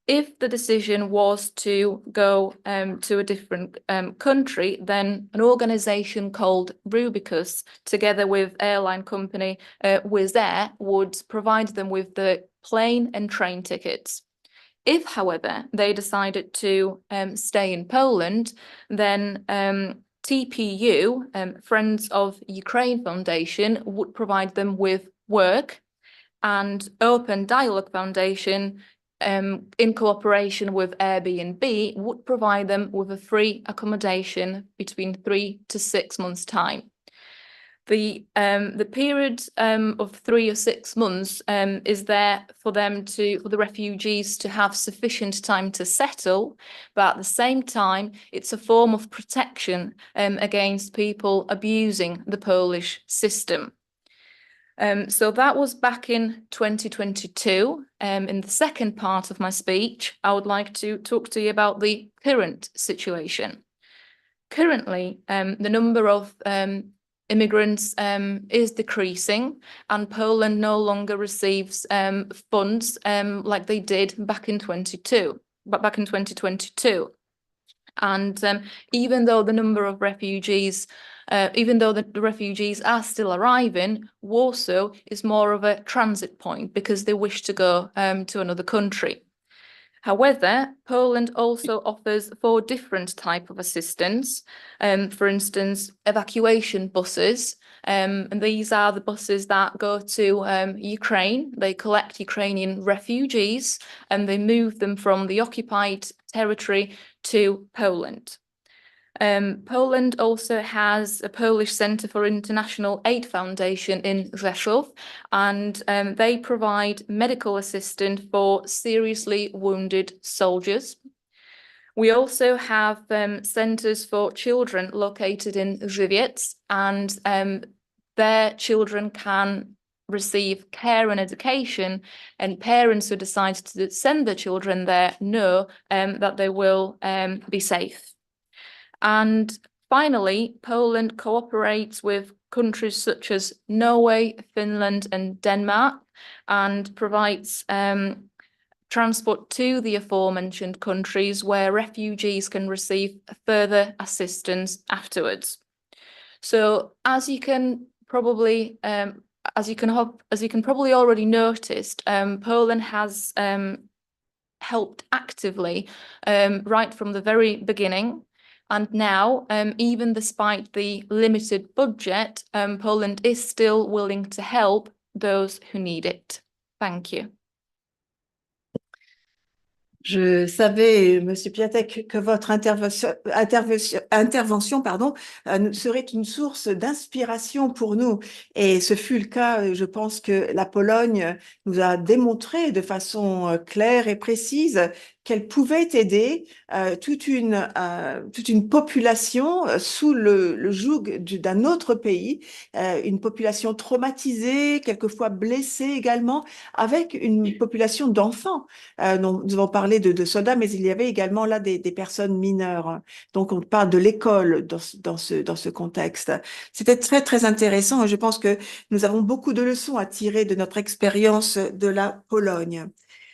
I: If the decision was to go to a different country, then an organization called Rubicus, together with airline company Wizz Air, would provide them with the plane and train tickets. If, however, they decided to stay in Poland, then TPU, Friends of Ukraine Foundation, would provide them with work, and Open Dialogue Foundation, in cooperation with Airbnb, would provide them with a free accommodation between 3 to 6 months' time. The period of 3 or 6 months is there for the refugees to have sufficient time to settle, but at the same time, it's a form of protection against people abusing the Polish system. So that was back in 2022. In the second part of my speech, I would like to talk to you about the current situation. Currently, the number of immigrants is decreasing, and Poland no longer receives funds like they did back in 2022. And even though the number of refugees, even though the refugees are still arriving, Warsaw is more of a transit point because they wish to go to another country. However, Poland also offers 4 different types of assistance. For instance, evacuation buses. And these are the buses that go to Ukraine. They collect Ukrainian refugees and they move them from the occupied territory to Poland. Poland also has a Polish Centre for International Aid Foundation in Rzeszów, and they provide medical assistance for seriously wounded soldiers. We also have centres for children located in Żywiec, and their children can receive care and education, and parents who decide to send their children there know that they will be safe. And finally, Poland cooperates with countries such as Norway, Finland, and Denmark, and provides transport to the aforementioned countries where refugees can receive further assistance afterwards. So, as you can probably already noticed, Poland has helped actively right from the very beginning. And now, even despite the limited budget, Poland is still willing to help those who need it. Thank you.
A: Je savais, Monsieur Piatek, que votre intervention serait une source d'inspiration pour nous. Et ce fut le cas. Je pense que la Pologne nous a démontré de façon claire et précise qu'elle pouvait aider toute une population sous le joug d'un autre pays, une population traumatisée, quelquefois blessée également, avec une population d'enfants. Nous avons parlé de soldats, mais il y avait également là des personnes mineures. Donc, on parle de l'école dans ce contexte. C'était très, très intéressant et je pense que nous avons beaucoup de leçons à tirer de notre expérience de la Pologne.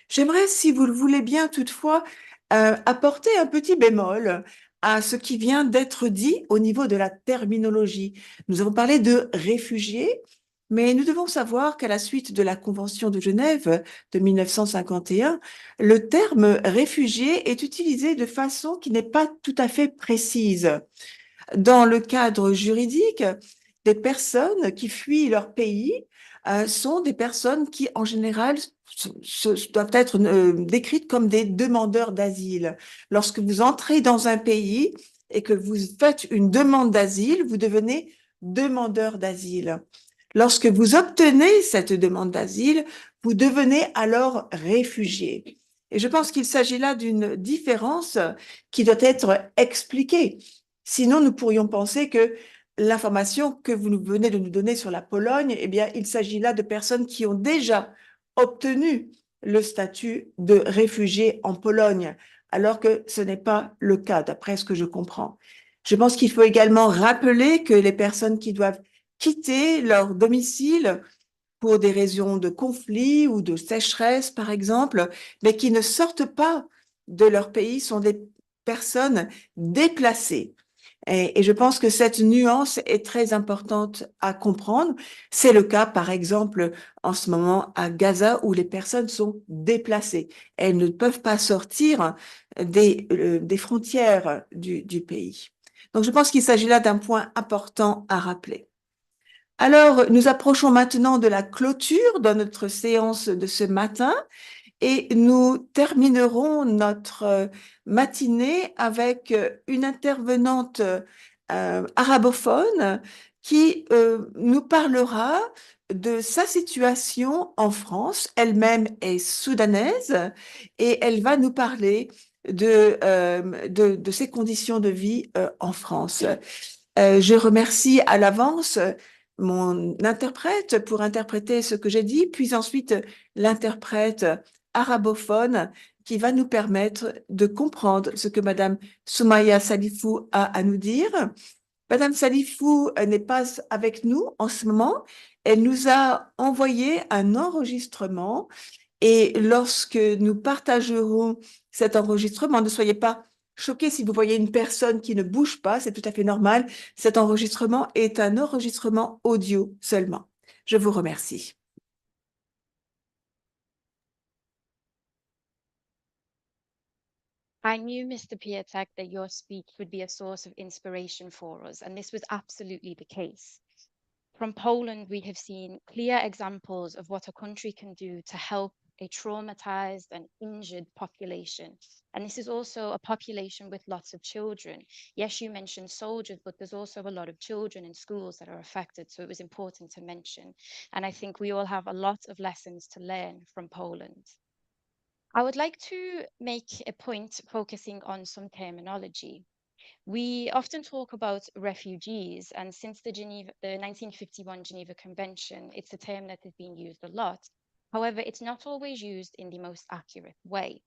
A: J'aimerais, si vous le voulez bien, toutefois, apporter un petit bémol à ce qui vient d'être dit au niveau de la terminologie. Nous avons parlé de réfugiés, mais nous devons savoir qu'à la suite de la Convention de Genève de 1951, le terme réfugié est utilisé de façon qui n'est pas tout à fait précise. Dans le cadre juridique, des personnes qui fuient leur pays sont des personnes qui, en général, doivent être décrites comme des demandeurs d'asile. Lorsque vous entrez dans un pays et que vous faites une demande d'asile, vous devenez demandeur d'asile. Lorsque vous obtenez cette demande d'asile, vous devenez alors réfugié. Et je pense qu'il s'agit là d'une différence qui doit être expliquée. Sinon, nous pourrions penser que l'information que vous venez de nous donner sur la Pologne, eh bien, il s'agit là de personnes qui ont déjà obtenu le statut de réfugié en Pologne, alors que ce n'est pas le cas, d'après ce que je comprends. Je pense qu'il faut également rappeler que les personnes qui doivent quitter leur domicile pour des raisons de conflit ou de sécheresse, par exemple, mais qui ne sortent pas de leur pays sont des personnes déplacées. Et je pense que cette nuance est très importante à comprendre. C'est le cas, par exemple, en ce moment à Gaza, où les personnes sont déplacées. Elles ne peuvent pas sortir des frontières du pays. Donc, je pense qu'il s'agit là d'un point important à rappeler. Alors, nous approchons maintenant de la clôture de notre séance de ce matin et nous terminerons notre matinée avec une intervenante arabophone qui nous parlera de sa situation en France. Elle-même est soudanaise et elle va nous parler de ses conditions de vie en France. Je remercie à l'avance mon interprète pour interpréter ce que j'ai dit, puis ensuite l'interprète arabophone qui va nous permettre de comprendre ce que Madame Soumaya Salifou a à nous dire. Madame Salifou n'est pas avec nous en ce moment. Elle nous a envoyé un enregistrement et lorsque nous partagerons cet enregistrement, ne soyez pas choqués si vous voyez une personne qui ne bouge pas, c'est tout à fait normal. Cet enregistrement est un enregistrement audio seulement. Je vous remercie.
J: I knew, Mr. Piatek, that your speech would be a source of inspiration for us, and this was absolutely the case. From Poland, we have seen clear examples of what a country can do to help a traumatized and injured population. And this is also a population with lots of children. Yes, you mentioned soldiers, but there's also a lot of children in schools that are affected. So it was important to mention. And I think we all have a lot of lessons to learn from Poland. I would like to make a point focusing on some terminology. We often talk about refugees, and since the 1951 Geneva Convention, it's a term that has been used a lot. However, it's not always used in the most accurate way.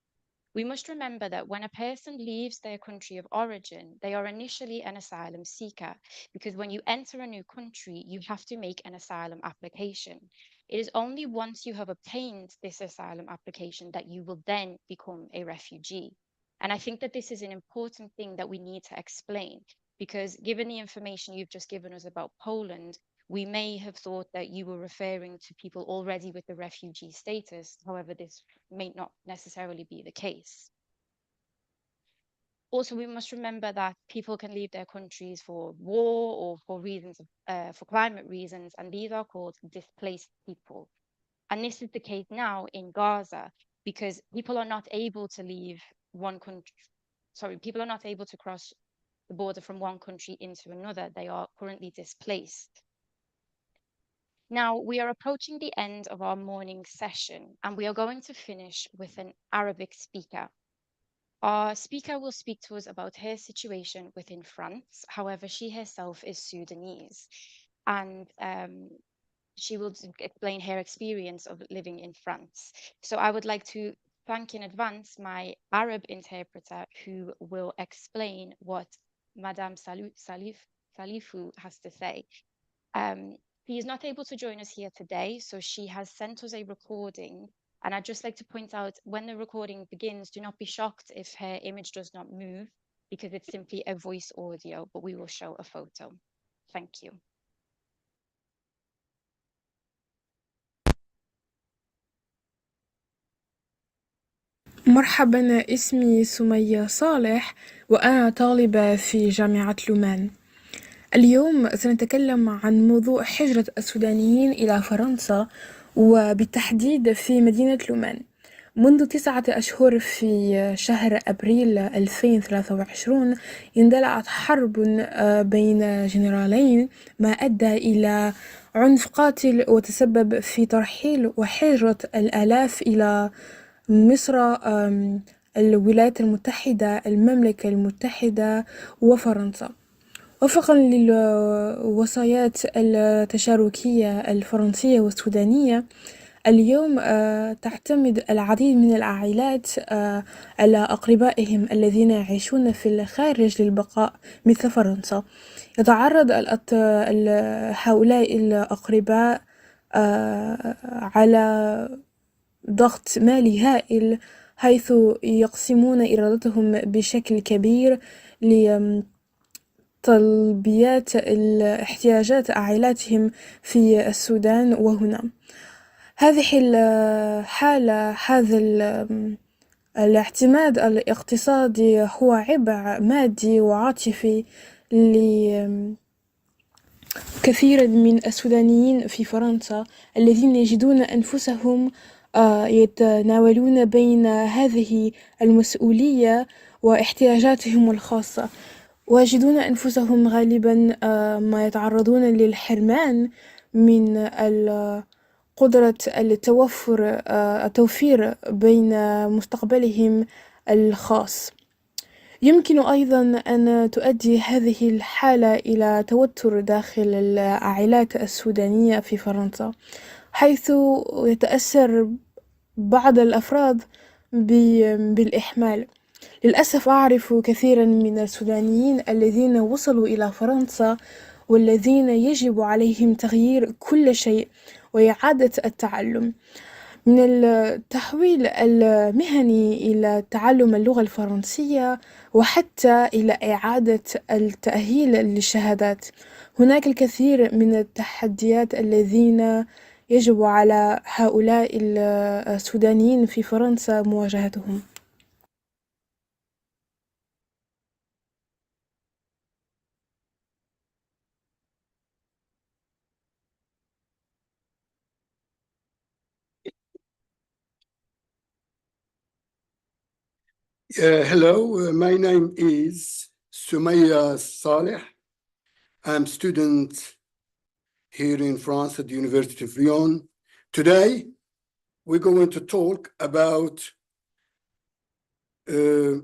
J: We must remember that when a person leaves their country of origin, they are initially an asylum seeker, because when you enter a new country, you have to make an asylum application. It is only once you have obtained this asylum application that you will then become a refugee. And I think that this is an important thing that we need to explain, because given the information you've just given us about Poland, we may have thought that you were referring to people already with the refugee status. However, this may not necessarily be the case. Also, we must remember that people can leave their countries for war or for reasons for climate reasons, and these are called displaced people. And this is the case now in Gaza, because people are not able to leave one country. Sorry, people are not able to cross the border from one country into another. They are currently displaced. Now, we are approaching the end of our morning session, and we are going to finish with an Arabic speaker. Our speaker will speak to us about her situation within France. However, she herself is Sudanese, and she will explain her experience of living in France. So I would like to thank in advance my Arab interpreter, who will explain what Madame Salifu has to say. She is not able to join us here today, so she has sent us a recording. And I'd just like to point out, when the recording begins, do not be shocked if her image does not move, because it's simply a voice audio, but we will show a photo. Thank you.
K: مرحبا، اسمي سمية صالح وأنا طالبة في جامعة لومان. اليوم سنتكلم عن موضوع هجرة السودانيين إلى فرنسا، وبالتحديد في مدينة لومان. منذ 9 أشهر في شهر أبريل 2023 اندلعت حرب بين جنرالين ما أدى إلى عنف قاتل وتسبب في ترحيل وهجرة الآلاف إلى مصر، الولايات المتحدة، المملكة المتحدة وفرنسا. وفقا للوصايات التشاركية الفرنسية والسودانية، اليوم تعتمد العديد من العائلات على أقربائهم الذين يعيشون في الخارج للبقاء مثل فرنسا. يتعرض هؤلاء الأقرباء على ضغط مالي هائل، حيث يقسمون إيراداتهم بشكل كبير لتلبية احتياجات عائلاتهم في السودان وهنا. هذه الحالة، هذا الاعتماد الاقتصادي هو عبء مادي وعاطفي لكثير من السودانيين في فرنسا، الذين يجدون أنفسهم يتناولون بين هذه المسؤولية واحتياجاتهم الخاصة، ويجدون أنفسهم غالبا ما يتعرضون للحرمان من قدرة التوفير بين مستقبلهم الخاص. يمكن أيضا أن تؤدي هذه الحالة إلى توتر داخل العائلات السودانية في فرنسا، حيث يتأثر بعض الأفراد بالإحمال. للأسف أعرف كثيرا من السودانيين الذين وصلوا إلى فرنسا والذين يجب عليهم تغيير كل شيء وإعادة التعلم، من التحويل المهني إلى تعلم اللغة الفرنسية، وحتى إلى إعادة التأهيل للشهادات. هناك الكثير من التحديات الذين يجب على هؤلاء السودانيين في فرنسا مواجهتهم.
L: Hello, my name is Sumaya Saleh. I'm student here in France at the University of Lyon. Today, we're going to talk about the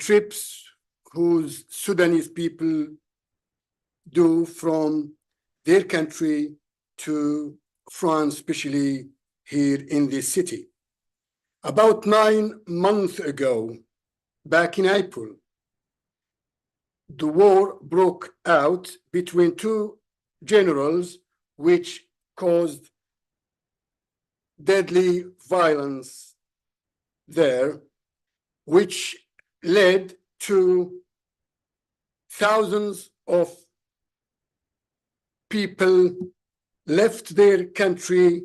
L: trips whose Sudanese people do from their country to France, especially here in this city. About 9 months ago, back in April, the war broke out between two generals, which caused deadly violence there, which led to thousands of people left their country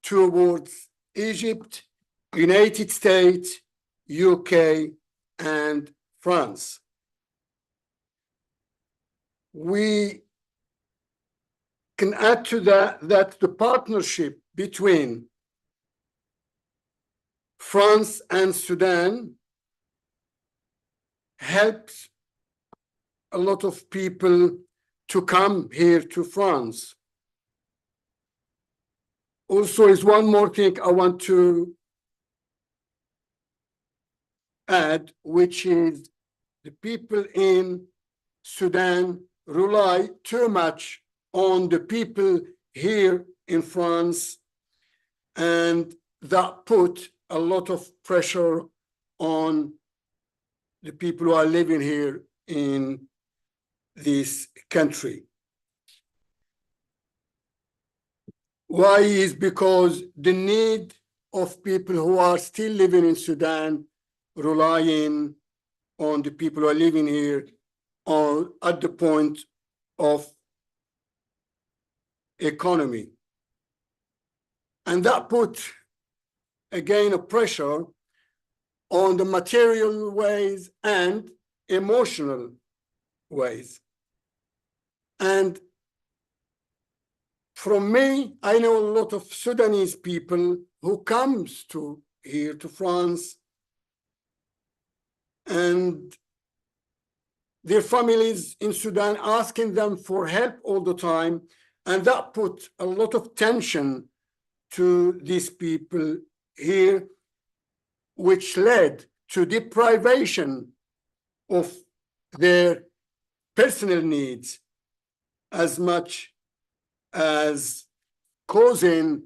L: towards Egypt, United States, UK, and France. We can add to that the partnership between France and Sudan helps a lot of people to come here to France. Also, is one more thing I want to add, which is the people in Sudan rely too much on the people here in France, and that put a lot of pressure on the people who are living here in this country. Why? Is because the need of people who are still living in Sudan, relying on the people who are living here, are at the point of economy. And that put, again, a pressure on the material ways and emotional ways. And from me, I know a lot of Sudanese people who comes to here to France, and their families in Sudan asking them for help all the time, and that put a lot of tension to these people here, which led to deprivation of their personal needs as much as causing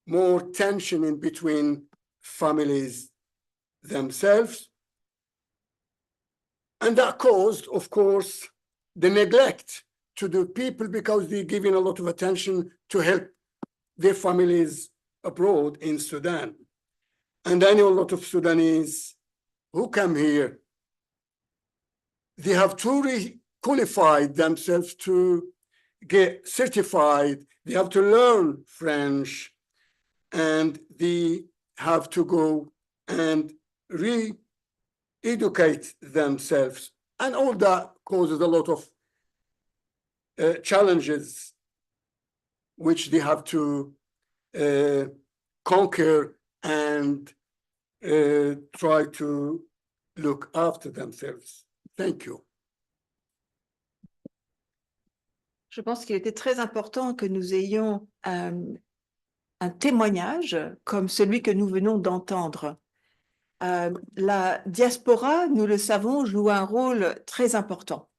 L: more tension in between families themselves. And that caused, of course, the neglect to the people, because they're giving a lot of attention to help their families abroad in Sudan. And I know a lot of Sudanese who come here, they have to re-qualify themselves to get certified, they have to learn French, and they have to go and re-educate themselves. And all that causes a lot of challenges which they have to conquer and try to look after themselves. Thank you.
A: Je pense qu'il était très important que nous ayons un témoignage comme celui que nous venons d'entendre. La diaspora, nous le savons, joue un rôle très important.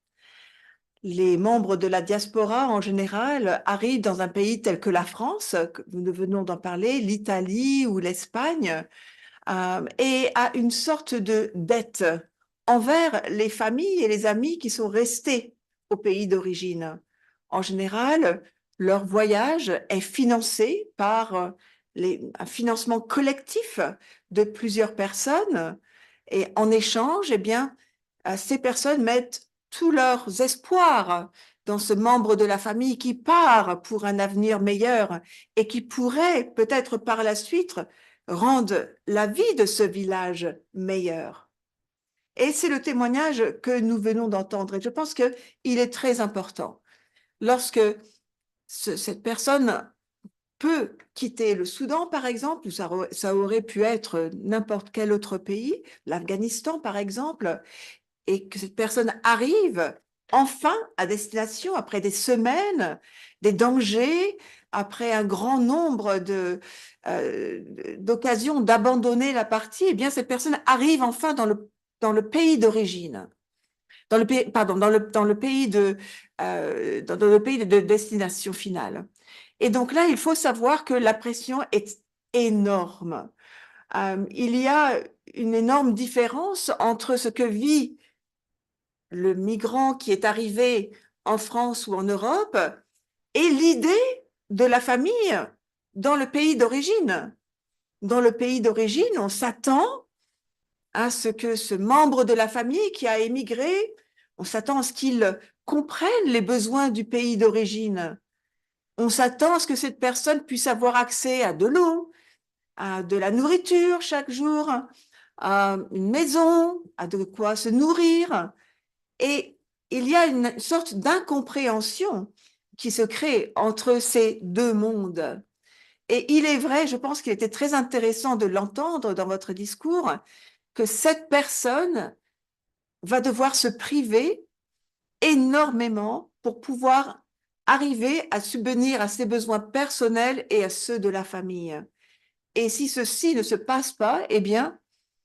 A: Les membres de la diaspora, en général, arrivent dans un pays tel que la France, que nous venons d'en parler, l'Italie ou l'Espagne, et a une sorte de dette envers les familles et les amis qui sont restés au pays d'origine. En général, leur voyage est financé par un financement collectif de plusieurs personnes, et en échange, eh bien, ces personnes mettent tous leurs espoirs dans ce membre de la famille qui part pour un avenir meilleur et qui pourrait peut-être par la suite rendre la vie de ce village meilleure. Et c'est le témoignage que nous venons d'entendre, et je pense qu'il est très important. Lorsque cette personne peut quitter le Soudan, par exemple, ou ça aurait pu être n'importe quel autre pays, l'Afghanistan, par exemple, et que cette personne arrive enfin à destination après des semaines, des dangers, après un grand nombre d'occasions d'abandonner la partie, eh bien, cette personne arrive enfin dans le pays d'origine. dans le pays, pardon, dans le pays dans le pays de destination finale. Et donc là, il faut savoir que la pression est énorme. Il y a une énorme différence entre ce que vit le migrant qui est arrivé en France ou en Europe et l'idée de la famille dans le pays d'origine. Dans le pays d'origine, on s'attend à ce que ce membre de la famille qui a émigré, on s'attend à ce qu'il comprenne les besoins du pays d'origine. On s'attend à ce que cette personne puisse avoir accès à de l'eau, à de la nourriture chaque jour, à une maison, à de quoi se nourrir. Et il y a une sorte d'incompréhension qui se crée entre ces deux mondes. Et il est vrai, je pense qu'il était très intéressant de l'entendre dans votre discours, que cette personne va devoir se priver énormément pour pouvoir arriver à subvenir à ses besoins personnels et à ceux de la famille. Et si ceci ne se passe pas, eh bien,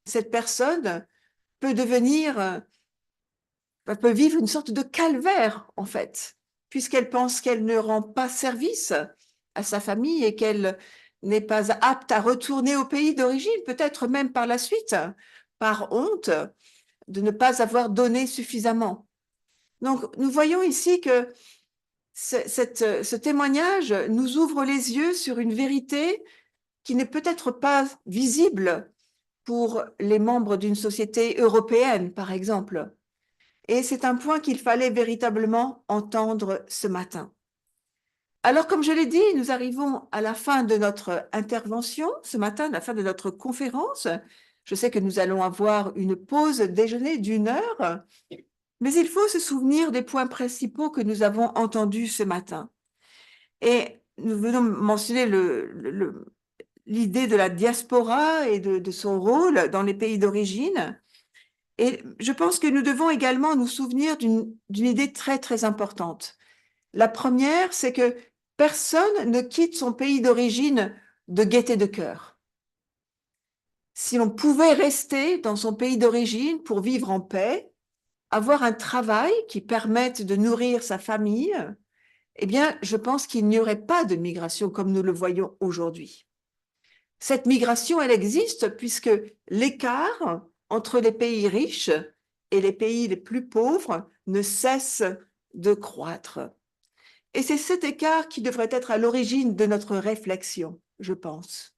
A: cette personne peut peut vivre une sorte de calvaire, en fait, puisqu'elle pense qu'elle ne rend pas service à sa famille et qu'elle n'est pas apte à retourner au pays d'origine, peut-être même par la suite, par honte de ne pas avoir donné suffisamment. Donc, nous voyons ici que ce témoignage nous ouvre les yeux sur une vérité qui n'est peut-être pas visible pour les membres d'une société européenne, par exemple. Et c'est un point qu'il fallait véritablement entendre ce matin. Alors, comme je l'ai dit, nous arrivons à la fin de notre intervention ce matin, à la fin de notre conférence. Je sais que nous allons avoir une pause déjeuner d'1 heure, mais il faut se souvenir des points principaux que nous avons entendus ce matin. Et nous venons mentionner l'idée de la diaspora et de son rôle dans les pays d'origine. Et je pense que nous devons également nous souvenir d'une idée très, très importante. La première, c'est que personne ne quitte son pays d'origine de gaieté de cœur. Si l'on pouvait rester dans son pays d'origine pour vivre en paix, avoir un travail qui permette de nourrir sa famille, eh bien, je pense qu'il n'y aurait pas de migration comme nous le voyons aujourd'hui. Cette migration, elle existe puisque l'écart entre les pays riches et les pays les plus pauvres ne cesse de croître. Et c'est cet écart qui devrait être à l'origine de notre réflexion, je pense.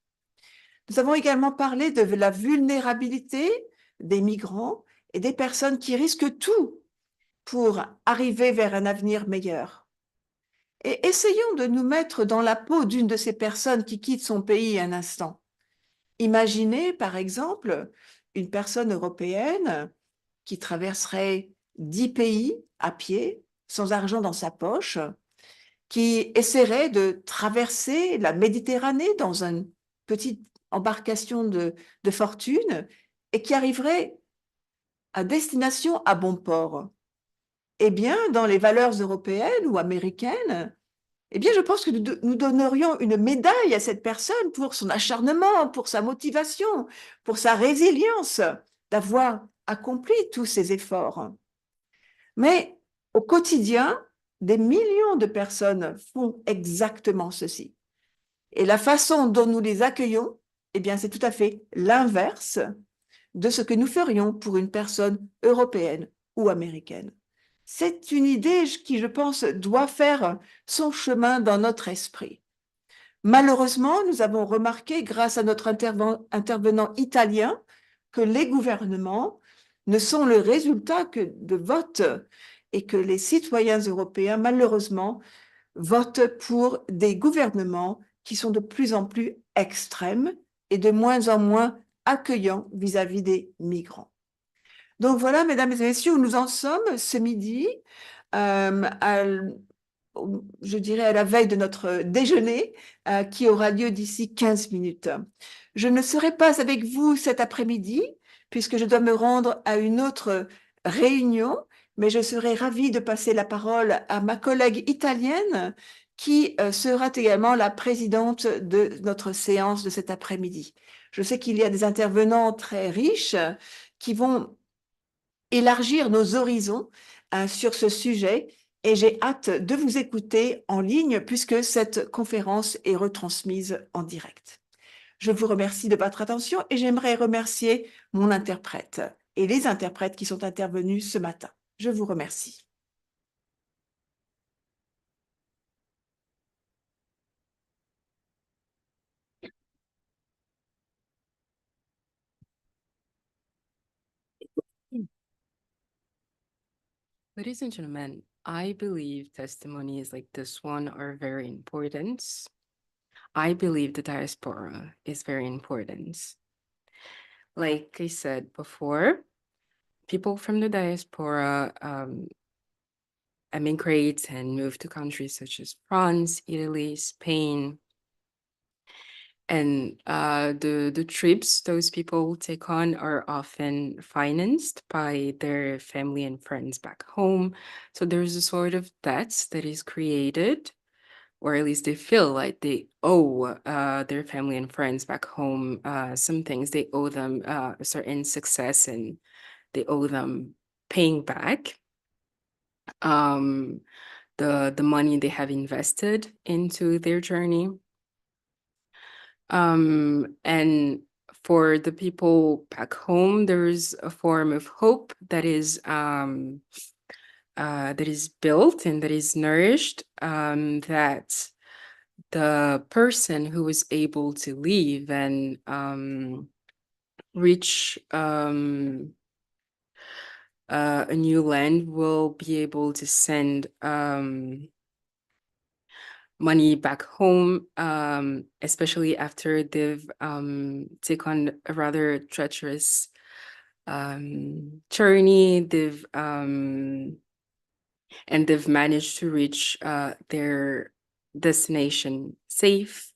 A: Nous avons également parlé de la vulnérabilité des migrants et des personnes qui risquent tout pour arriver vers un avenir meilleur. Et essayons de nous mettre dans la peau d'une de ces personnes qui quitte son pays un instant. Imaginez, par exemple, une personne européenne qui traverserait 10 pays à pied, sans argent dans sa poche, qui essaierait de traverser la Méditerranée dans une petite embarcation de fortune et qui arriverait à destination à bon port. Eh bien, dans les valeurs européennes ou américaines, eh bien, je pense que nous donnerions une médaille à cette personne pour son acharnement, pour sa motivation, pour sa résilience d'avoir accompli tous ces efforts. Mais au quotidien, des millions de personnes font exactement ceci. Et la façon dont nous les accueillons, eh bien, c'est tout à fait l'inverse de ce que nous ferions pour une personne européenne ou américaine. C'est une idée qui, je pense, doit faire son chemin dans notre esprit. Malheureusement, nous avons remarqué, grâce à notre intervenant italien, que les gouvernements ne sont le résultat que de votes et que les citoyens européens, malheureusement, votent pour des gouvernements qui sont de plus en plus extrêmes et de moins en moins accueillants vis-à-vis des migrants. Donc voilà, mesdames et messieurs, où nous en sommes ce midi, je dirais à la veille de notre déjeuner, qui aura lieu d'ici 15 minutes. Je ne serai pas avec vous cet après-midi, puisque je dois me rendre à une autre réunion, mais je serai ravie de passer la parole à ma collègue italienne, qui sera également la présidente de notre séance de cet après-midi. Je sais qu'il y a des intervenants très riches qui vont élargir nos horizons sur ce sujet et j'ai hâte de vous écouter en ligne puisque cette conférence est retransmise en direct. Je vous remercie de votre attention et j'aimerais remercier mon interprète et les interprètes qui sont intervenus ce matin. Je vous remercie.
B: Ladies and gentlemen, I believe testimonies like this one are very important. I believe the diaspora is very important. Like I said before, people from the diaspora emigrate and move to countries such as France, Italy, Spain. And the trips those people take on are often financed by their family and friends back home. So there's a sort of debt that is created, or at least they feel like they owe their family and friends back home some things. They owe them a certain success and they owe them paying back the money they have invested into their journey. And for the people back home, there's a form of hope that is built and that is nourished, that the person who is able to leave and reach a new land will be able to send money back home, especially after they've taken on a rather treacherous journey. They've managed to reach their destination safe.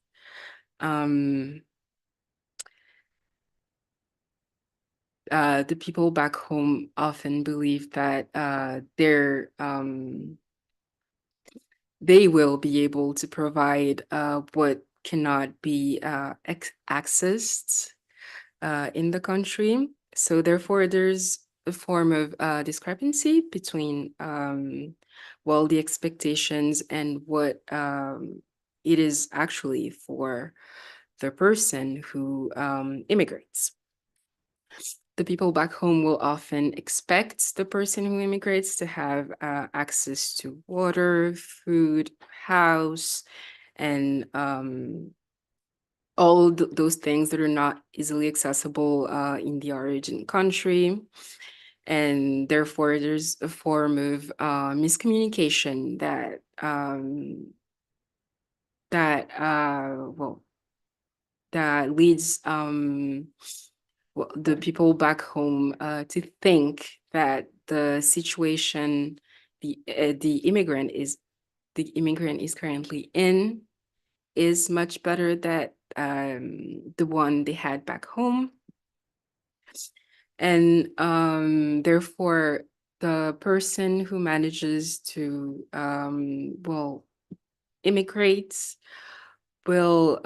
B: The people back home often believe that they will be able to provide what cannot be accessed in the country. So therefore, there's a form of discrepancy between, the expectations and what it is actually for the person who immigrates. The people back home will often expect the person who immigrates to have access to water, food, house, and all those things that are not easily accessible in the origin country. And therefore, there's a form of miscommunication that leads the people back home to think that the situation the immigrant is currently in is much better than the one they had back home. And therefore, the person who manages to immigrate will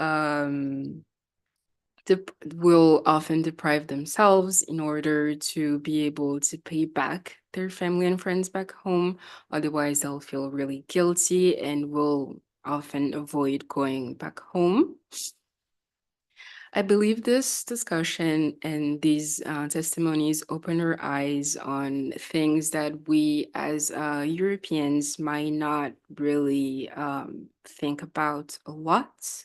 B: often deprive themselves in order to be able to pay back their family and friends back home. Otherwise, they'll feel really guilty and will often avoid going back home. I believe this discussion and these testimonies open our eyes on things that we as Europeans might not really think about a lot.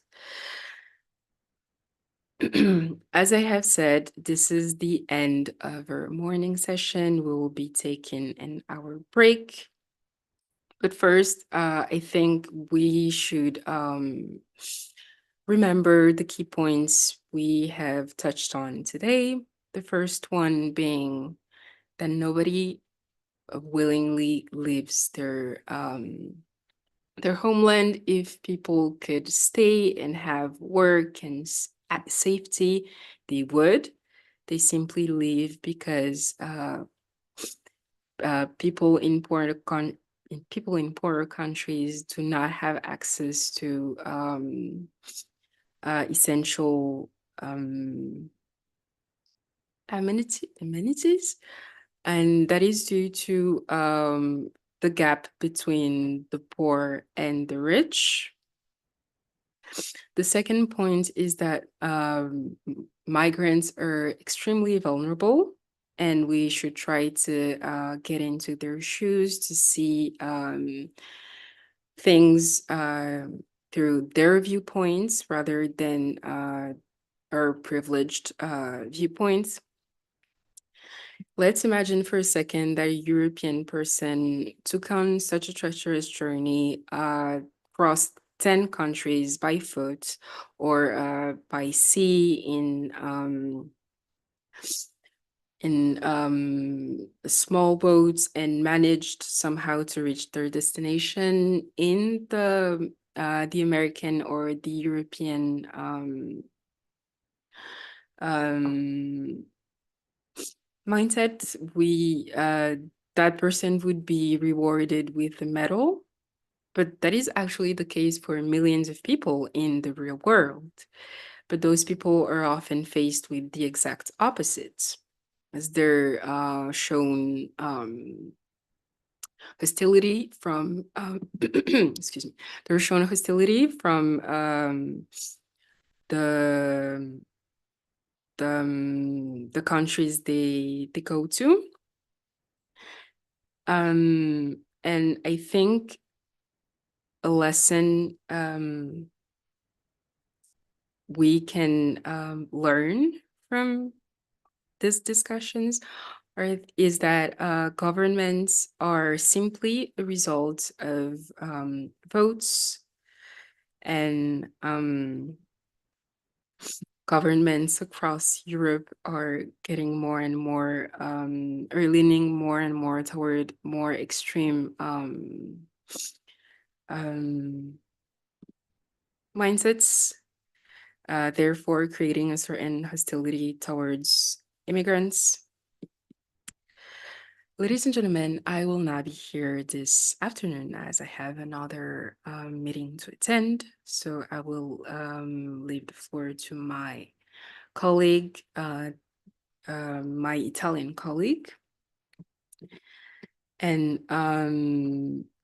B: As I have said, this is the end of our morning session. We will be taking an hour break. But first, I think we should remember the key points we have touched on today. The first one being that nobody willingly leaves their homeland. If people could stay and have work and at safety, they would. They simply leave because people in poorer countries do not have access to essential amenities. And that is due to the gap between the poor and the rich. The second point is that migrants are extremely vulnerable, and we should try to get into their shoes to see things through their viewpoints rather than our privileged viewpoints. Let's imagine for a second that a European person took on such a treacherous journey, crossed 10 countries by foot or by sea in small boats, and managed somehow to reach their destination in the American or the European mindset. That person would be rewarded with a medal, but that is actually the case for millions of people in the real world. But those people are often faced with the exact opposite, as they're shown hostility from excuse me, they're shown hostility from the countries they go to. And I think a lesson we can learn from these discussions is that governments are simply a result of votes, and governments across Europe are getting more and more, are leaning more and more toward more extreme mindsets, therefore creating a certain hostility towards immigrants. Ladies and gentlemen, I will not be here this afternoon as I have another meeting to attend. So I will leave the floor to my colleague, my Italian colleague. And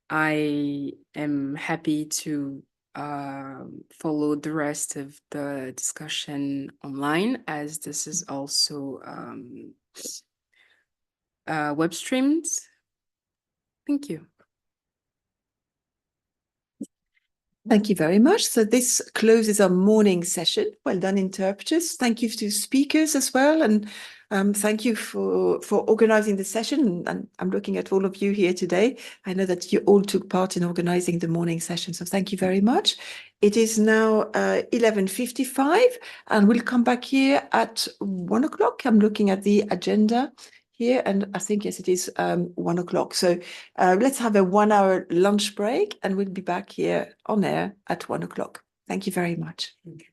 B: I am happy to follow the rest of the discussion online, as this is also web streamed. Thank you.
A: Thank you very much. So this closes our morning session. Well done, interpreters. Thank you to speakers as well. And thank you for organizing the session. And I'm looking at all of you here today. I know that you all took part in organizing the morning session. So thank you very much. It is now 11:55, and we'll come back here at 1 o'clock. I'm looking at the agenda here, and I think, yes, it is 1 o'clock. So let's have a 1-hour lunch break, and we'll be back here on air at 1 o'clock. Thank you very much.
B: Thank you.